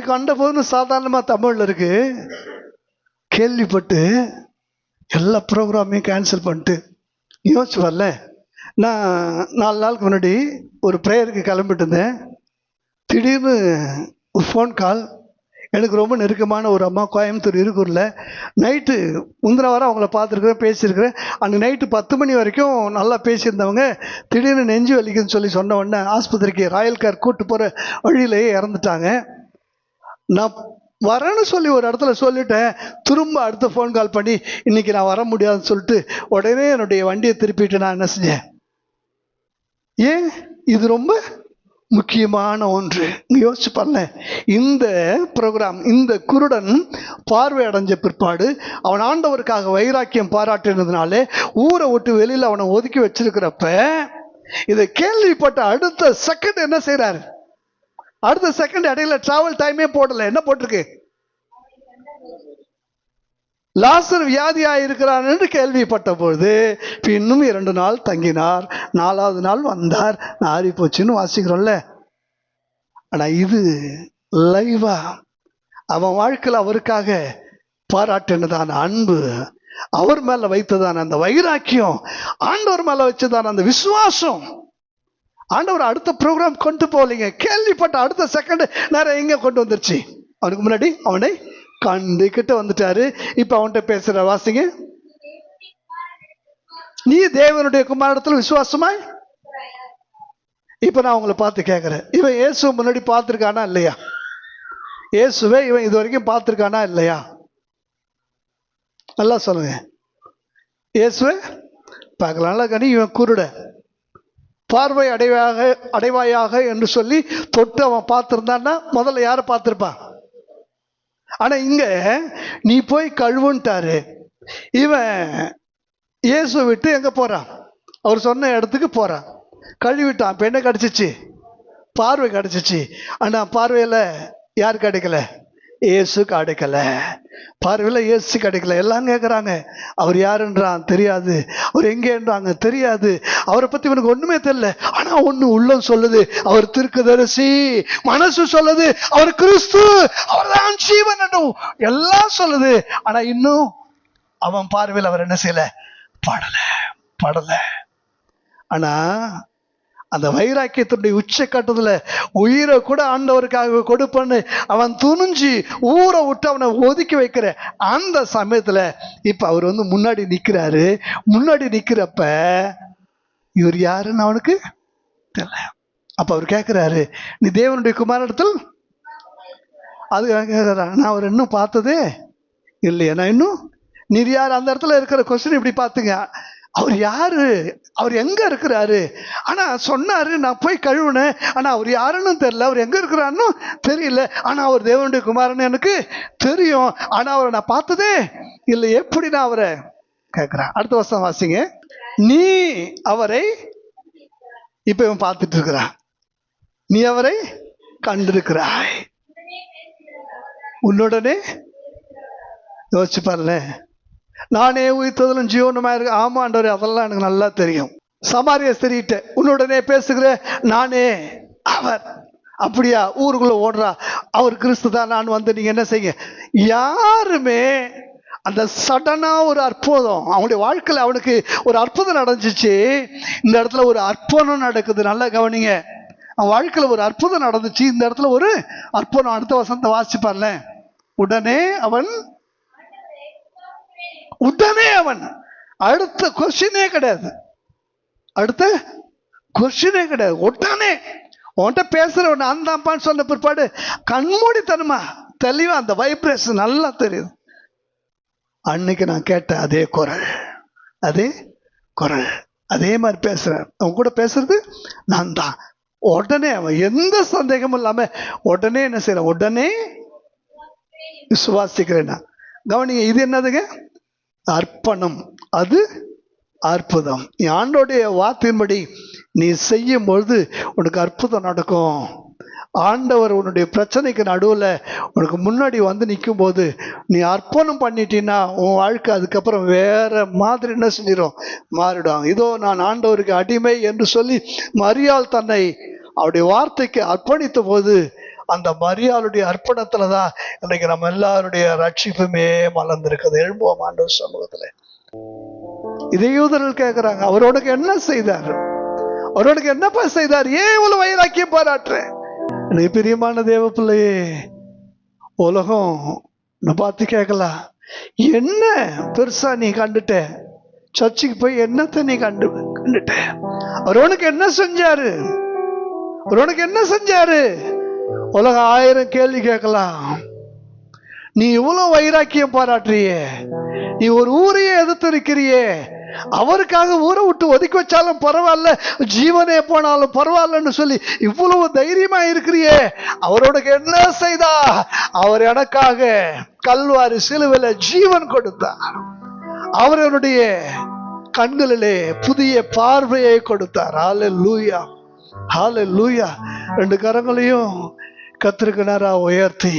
Speaker 1: கண்டபோதுன்னு சாதாரணமா தமிழ்ல இருக்கு. கேள்விப்பட்டு எல்லா ப்ரோக்ராமையும் கேன்சல் பண்ணிட்டு யோசிச்சு வரல. நான் 4 நாளுக்கு முன்னாடி ஒரு ப்ரேயருக்கு கிளம்பிட்டு இருந்தேன். திடீர்னு ஒரு ஃபோன் கால். எனக்கு ரொம்ப நெருக்கமான ஒரு அம்மா, கோயம்புத்தூர் இருக்கூர்ல. நைட்டு முந்தின வாரம் அவங்கள பார்த்துருக்குறேன், பேசியிருக்கிறேன். அன்றைக்கி நைட்டு 10 மணி வரைக்கும் நல்லா பேசியிருந்தவங்க திடீர்னு நெஞ்சு வலிக்குன்னு சொல்லி சொன்ன உடனே ஆஸ்பத்திரிக்கு ராயல் கேர் கூட்டு போகிற வழியிலேயே இறந்துட்டாங்க. நான் வரேன்னு சொல்லி ஒரு இடத்துல சொல்லிட்டேன். திரும்ப அடுத்த ஃபோன் கால் பண்ணி இன்னைக்கு நான் வர முடியாதுன்னு சொல்லிட்டு உடனே என்னுடைய வண்டியை திருப்பிட்டு நான் என்ன செஞ்சேன்? ஏன் இது ரொம்ப முக்கியமான ஒன்று. யோசிச்சு பாருங்க. இந்த ப்ரோக்ராம், இந்த குருடன் பார்வை அடைஞ்ச பிற்பாடு அவன் ஆண்டவருக்காக வைராக்கியம் பாராட்டினதுனாலே ஊரை விட்டு வெளியில அவனை ஒதுக்கி வச்சிருக்கிறப்ப இதை கேள்விப்பட்ட அடுத்த செகண்ட் என்ன செய்யறாரு? அடுத்த செகண்ட் இடையில டிராவல் டைமே போடல. என்ன போட்டிருக்கு? லாசர் வியாதியா இருக்கிறான் என்று கேள்விப்பட்ட பொழுது இன்னும் 2 நாள் தங்கினார், 4வது நாள் வந்தார், நாரி போச்சுன்னு வாசிக்கிறோம்ல. ஆனா இது லைவா அவன் வாழ்க்கையில் அவருக்காக பாராட்டினதான அன்பு, அவர் மேல வைத்ததான அந்த வைராக்கியம், ஆண்டவர் மேல வச்சதான அந்த விசுவாசம், ஆண்டவர் அடுத்த ப்ரோக்ராம் கொண்டு போகலீங்க. கேள்விப்பட்ட அடுத்த செகண்ட் நேரம் எங்க கொண்டு வந்துருச்சு? அவனுக்கு முன்னாடி அவனை கண்டுகிட்ட வந்துட்டாரு. இப்ப அவன்கிட்ட பேசுற வாசிங்க. நீ தேவனுடைய குமாரனிடத்தில் விசுவாசமாய். இப்ப நான் உங்களை பார்த்து கேட்கிறேன், இவன் இயேசுவை முன்னாடி பார்த்திருக்கானா இல்லையா? இயேசுவை இவன் இது வரைக்கும் பார்த்திருக்கானா இல்லையா? நல்லா சொல்லுங்க. இயேசுவை பார்க்கலாம்ல. கனி இவன் குருட, பார்வை அடைவாயாக என்று சொல்லி தொட்டு அவன் பார்த்திருந்தான்னா முதல்ல யாரை பார்த்திருப்பான்? ஆனா இங்க நீ போய் கழுவுன்ட்டாரு. இவன் இயேசு விட்டு எங்க போறான்? அவர் சொன்ன இடத்துக்கு போறான். கழுவிட்டான். இப்ப என்ன கிடைச்சிச்சு? பார்வை கிடைச்சிச்சு. ஆனா பார்வையில யாரு கிடைக்கல? இயேசு கிடைக்கல. பார்வையில இயேசு கிடைக்கல. எல்லாம் கேட்கறாங்க, அவர் யாருன்றான் தெரியாது, அவர் எங்கேன்றாங்க தெரியாது, அவரை பத்தி இவனுக்கு ஒண்ணுமே தெரியல. ஆனா ஒண்ணு உள்ளம் சொல்லுது, அவர் தீர்க்கதரிசி. மனசு சொல்லுது அவர் கிறிஸ்து, அவர் தான் ஜீவன், எல்லாம் சொல்லுது. ஆனா இன்னும் அவன் பார்வையில் அவர் என்ன செய்யல? படல. ஆனா அந்த வைராக்கியத்தினுடைய உச்சக்கட்டத்துல உயிரை கூட ஆண்டவருக்காக கொடுப்பன்னு அவன் துணிஞ்சு ஊரை விட்டு அவனை ஒதுக்கி வைக்கிற அந்த சமயத்துல இப்ப அவர் முன்னாடி நிக்கிறாரு. முன்னாடி நிக்கிறப்ப இவர் யாருன்னு அவனுக்கு தெரியல. அப்ப அவர் கேட்கிறாரு, நீ தேவனுடைய குமாரனிடத்தில்? அது கேட்கிறாரா, நான் அவர் இன்னும் பார்த்ததே இல்லையா, நான் இன்னும். நீர் யார்? அந்த இடத்துல இருக்கிற கொஸ்டின் இப்படி பாத்துங்க. அவர் யாரு, அவர் எங்க இருக்கிறாரு? ஆனா சொன்னாரு, நான் போய் கழுவுனேன், ஆனா அவர் யாருன்னு தெரியல, அவர் எங்க இருக்கிறான்னு தெரியல, ஆனா அவர் தேவனுடைய குமாரன்னு எனக்கு தெரியும், ஆனா அவரை நான் பார்த்ததே இல்லை. எப்படி நான் அவரை கேட்கிறேன். அடுத்த வருஷம் வாசிங்க. நீ அவரை இப்ப இவன் பார்த்துட்டு இருக்கிறான், நீ அவரை கண்டிருக்கிறாய், உன்னுடனே யோசிச்சு பாருல, நானே உயிர்த்ததிலும் ஜீவனுமா இருக்கு. ஆமா ஆண்டவரே, அதெல்லாம் எனக்கு நல்லா தெரியும். சமாரிய ஸ்திரீட்ட உன்னுடனே பேசுகிற நானே அவர். அப்படியா? ஊருக்குள்ள ஓடுறா, அவர் கிறிஸ்து தான், நான் நீங்க என்ன செய்ய. யாருமே அந்த சடனா ஒரு அற்புதம் அவனுடைய வாழ்க்கையில அவனுக்கு ஒரு அற்புதம் நடந்துச்சு. இந்த இடத்துல ஒரு அற்புதம் நடக்குது, நல்லா கவனிங்க. அவன் வாழ்க்கையில ஒரு அற்புதம் நடந்துச்சு, இந்த இடத்துல ஒரு அற்புதம். அடுத்த வசனத்தை வாசிப்பார்ல. உடனே அவன் அடுத்த கொஸ்டினே கிடையாது, அடுத்த கொஸ்டினே கிடையாது. உடனே உன்கிட்ட பேசுறவன் நான் தான்ப்பான்னு சொன்ன பிற்பாடு கண்மூடித்தனமா தெளிவா அந்த வைப்ரேஷன் நல்லா தெரியுது. அன்னைக்கு நான் கேட்ட அதே குரல், அதே மாதிரி பேசுறேன், அவன் கூட பேசுறது நான் தான். உடனே அவன் எந்த சந்தேகமும் இல்லாம உடனே என்ன செய்யறான், உடனே விசுவாசிக்கிறேன். கவனிங்க, இது என்னதுங்க? அர்ப்பணம், அது அற்புதம். நீ ஆண்டோடைய வார்த்தையின்படி நீ செய்யும் பொழுது உனக்கு அற்புதம் நடக்கும். ஆண்டவர் உன்னுடைய பிரச்சனைக்கு நடுவில் உனக்கு முன்னாடி நிற்கும் போது நீ அர்ப்பணம் பண்ணிட்டீன்னா உன் வாழ்க்கை அதுக்கப்புறம் வேற மாதிரி என்ன செஞ்சிடும், மாறிடும். இதோ நான் ஆண்டவருக்கு அடிமை என்று சொல்லி மரியாள் தன்னை அவருடைய வார்த்தைக்கு அர்ப்பணித்த போது அந்த மரியாளுடைய அர்ப்பணத்துல தான் இன்னைக்கு நம்ம எல்லாருடைய ரட்சிப்புமே மலர்ந்திருக்குது. எழும்புவோம் ஆண்டவர் சமூகத்துல. இதை யூதர்கள் கேட்கிறாங்க, அவரோனுக்கு என்ன செய்தார், அவரோனுக்கு என்னப்பா செய்தார், ஏன் இவ்வளவு வைராக்கியம் பாராட்டுற? எனக்கு பிரியமான தேவ பிள்ளையே, உலகம் பார்த்து கேட்கலாம், என்ன பெருசா நீ கண்டுட்ட, சர்ச்சுக்கு போய் என்னத்தை நீ கண்டுட்ட, அவரோனுக்கு என்ன செஞ்சாரு, அவரோனுக்கு என்ன செஞ்சாரு? உலகம் 1000 கேள்வி கேட்கலாம். நீ இவ்வளவு வைராக்கியம் பாராட்டுறியே, நீ ஒரு ஊரையே எதிர்த்து இருக்கிறியே, அவருக்காக ஊரை விட்டு ஒதுக்கி வச்சாலும் பரவாயில்ல, ஜீவனே போனாலும் பரவாயில்லன்னு சொல்லி இவ்வளவு தைரியமா இருக்கிறியே, அவரோட என்ன செய்தா? அவர் எனக்காக கல்வாரி சிலுவையில ஜீவன் கொடுத்தார், அவருடைய கண்களிலே புதிய பார்வையை கொடுத்தார். ஹல்லேலூயா, ஹல்லேலூயா. 2 கரங்களையும் கர்த்தருக்கு நேரா உயர்த்தி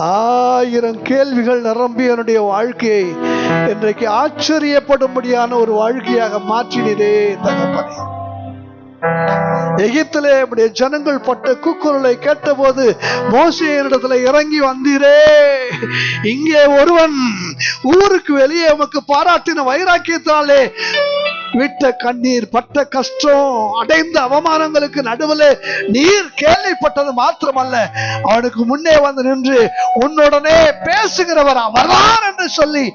Speaker 1: 1000 கேள்விகள் நிரம்பி என்னுடைய வாழ்க்கையை இன்றைக்கு ஆச்சரியப்படும்படியான ஒரு வாழ்க்கையாக மாற்றினதே தகப்பனே. எகிப்திலே நம்முடைய ஜனங்கள் பட்ட கூக்குரலை கேட்ட போது மோசேயினிடத்துல இறங்கி வந்தீரே, இங்கே ஒருவன் ஊருக்கு வெளியே உமக்கு பாராட்டின வைராக்கியத்தாலே விட்ட கண்ணீர், பட்ட கஷ்டம், அடைந்த அவமானங்களுக்கு நடுவில் நீர் கேள்விப்பட்டது மாத்திரமல்ல, அவனுக்கு முன்னே நின்று உன்னுடனே பேசுகிறவர் அவர்தான் என்று சொல்லி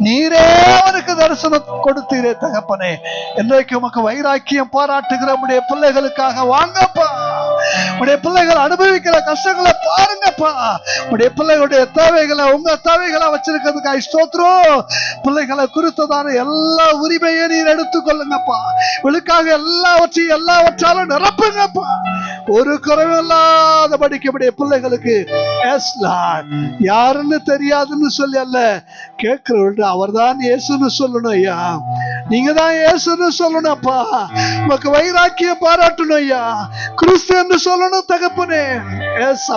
Speaker 1: நீரே அவனுக்கு தரிசனம் கொடுத்தீரே தகப்பனே. இன்றைக்கு உமக்கு வைராக்கியம் பாராட்டுகிற உடைய பிள்ளைகளுக்காக வாங்கப்பா. உடைய பிள்ளைகள் அனுபவிக்கிற கஷ்டங்களை பாருங்கப்பா. உடைய பிள்ளைகளுடைய தேவைகளை உங்க தேவைகளை வச்சிருக்கிறதுக்காக ஸ்தோத்திரம். பிள்ளைகளை குறித்ததான எல்லா உரிமையை நீர் எடுத்துக்கொள்ளுங்கப்பா. இவளுக்காக எல்லாவற்றாலும் நிரப்புங்கப்பா. ஒரு குறைவில்லாதபடிக்கு உடைய பிள்ளைகளுக்கு யாருன்னு தெரியாதுன்னு சொல்லி அல்ல, கேட்கிறவர்கள் அவர்தான் இயேசுன்னு சொல்லணும் ஐயா, நீங்க தான் இயேசுன்னு சொல்லணும்ப்பா. உமக்கு வைராக்கியம் பாராட்டணும் ஐயா, கிறிஸ்து என்று சொல்லணும் தகப்பனே.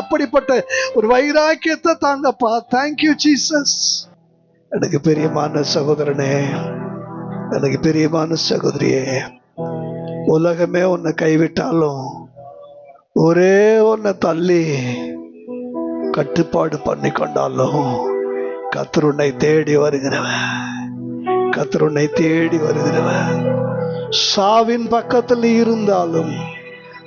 Speaker 1: அப்படிப்பட்ட ஒரு வைராக்கியத்தை தாங்கப்பா. Thank you Jesus. எனக்கு பிரியமான சகோதரனே, எனக்கு பிரியமான சகோதரியே, உலகமே உன்னை கைவிட்டாலும் ஒரே ஒன்ன தள்ளி கட்டுப்பாடு பண்ணி கொண்டாலும் கர்த்தர் உன்னை தேடி வருகிறவன், கர்த்தர் உன்னை தேடி வருகிறவன். சாவின் பக்கத்தில் இருந்தாலும்,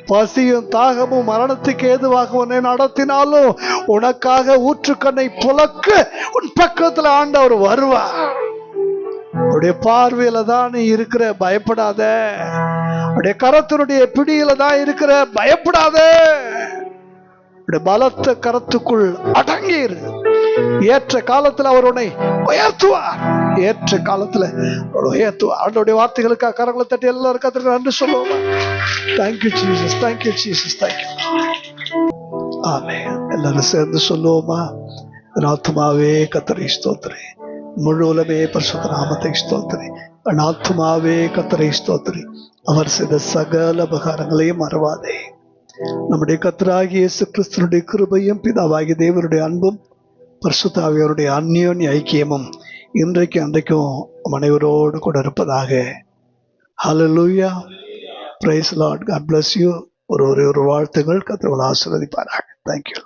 Speaker 1: பசியும் தாகமும் மரணத்துக்கு ஏதுவாக உன்னை நடத்தினாலும், உனக்காக ஊற்றுக்கண்ணை புலக்க உன் பக்கத்துல ஆண்டவர் வருவார். உடைய பார்வையில தான் நீ இருக்கிற, பயப்படாத. உடைய கரத்தினுடைய பிடியில தான் இருக்கிற, பயப்படாத. உடைய பலத்த கரத்துக்குள் அடங்கிரு. ஏற்ற காலத்துல அவர் உன்னை உயர்த்துவார். ஏற்ற காலத்துல உயர்த்துவார். அவருடைய வார்த்தைகளுக்காக கரங்களை தட்டி எல்லாரும் கத்திற்கு நன்றி சொல்லுவோம். Thank you Jesus, thank you Jesus, thank you. Amen. எல்லாரும் சேர்ந்து சொல்லுவோமா? ஆத்துமாவே கர்த்தரை ஸ்தோத்திரி, முழு உலகமே பரிசுத்த நாமத்தை ஸ்தோத்திரி. ஆத்துமாவே கர்த்தரை ஸ்தோத்திரி, அவர் செய்த சகல உபகாரங்களையும் மறவாதே. நம்முடைய கர்த்தராகிய இயேசு கிறிஸ்துவினுடைய கிருபையும் பிதாவாகிய தேவனுடைய அன்பும் பரிசுத்த ஆவியாருடைய அந்யோன்ய ஐக்கியமும் இன்றைக்கு அன்றைக்கும் அனைவரோடு கூட இருப்பதாக. Hallelujah, praise Lord, God bless you. ஒரு வாழ்த்துங்கள். கர்த்தர் ஆசீர்வதிப்பாராக. தேங்க்யூ.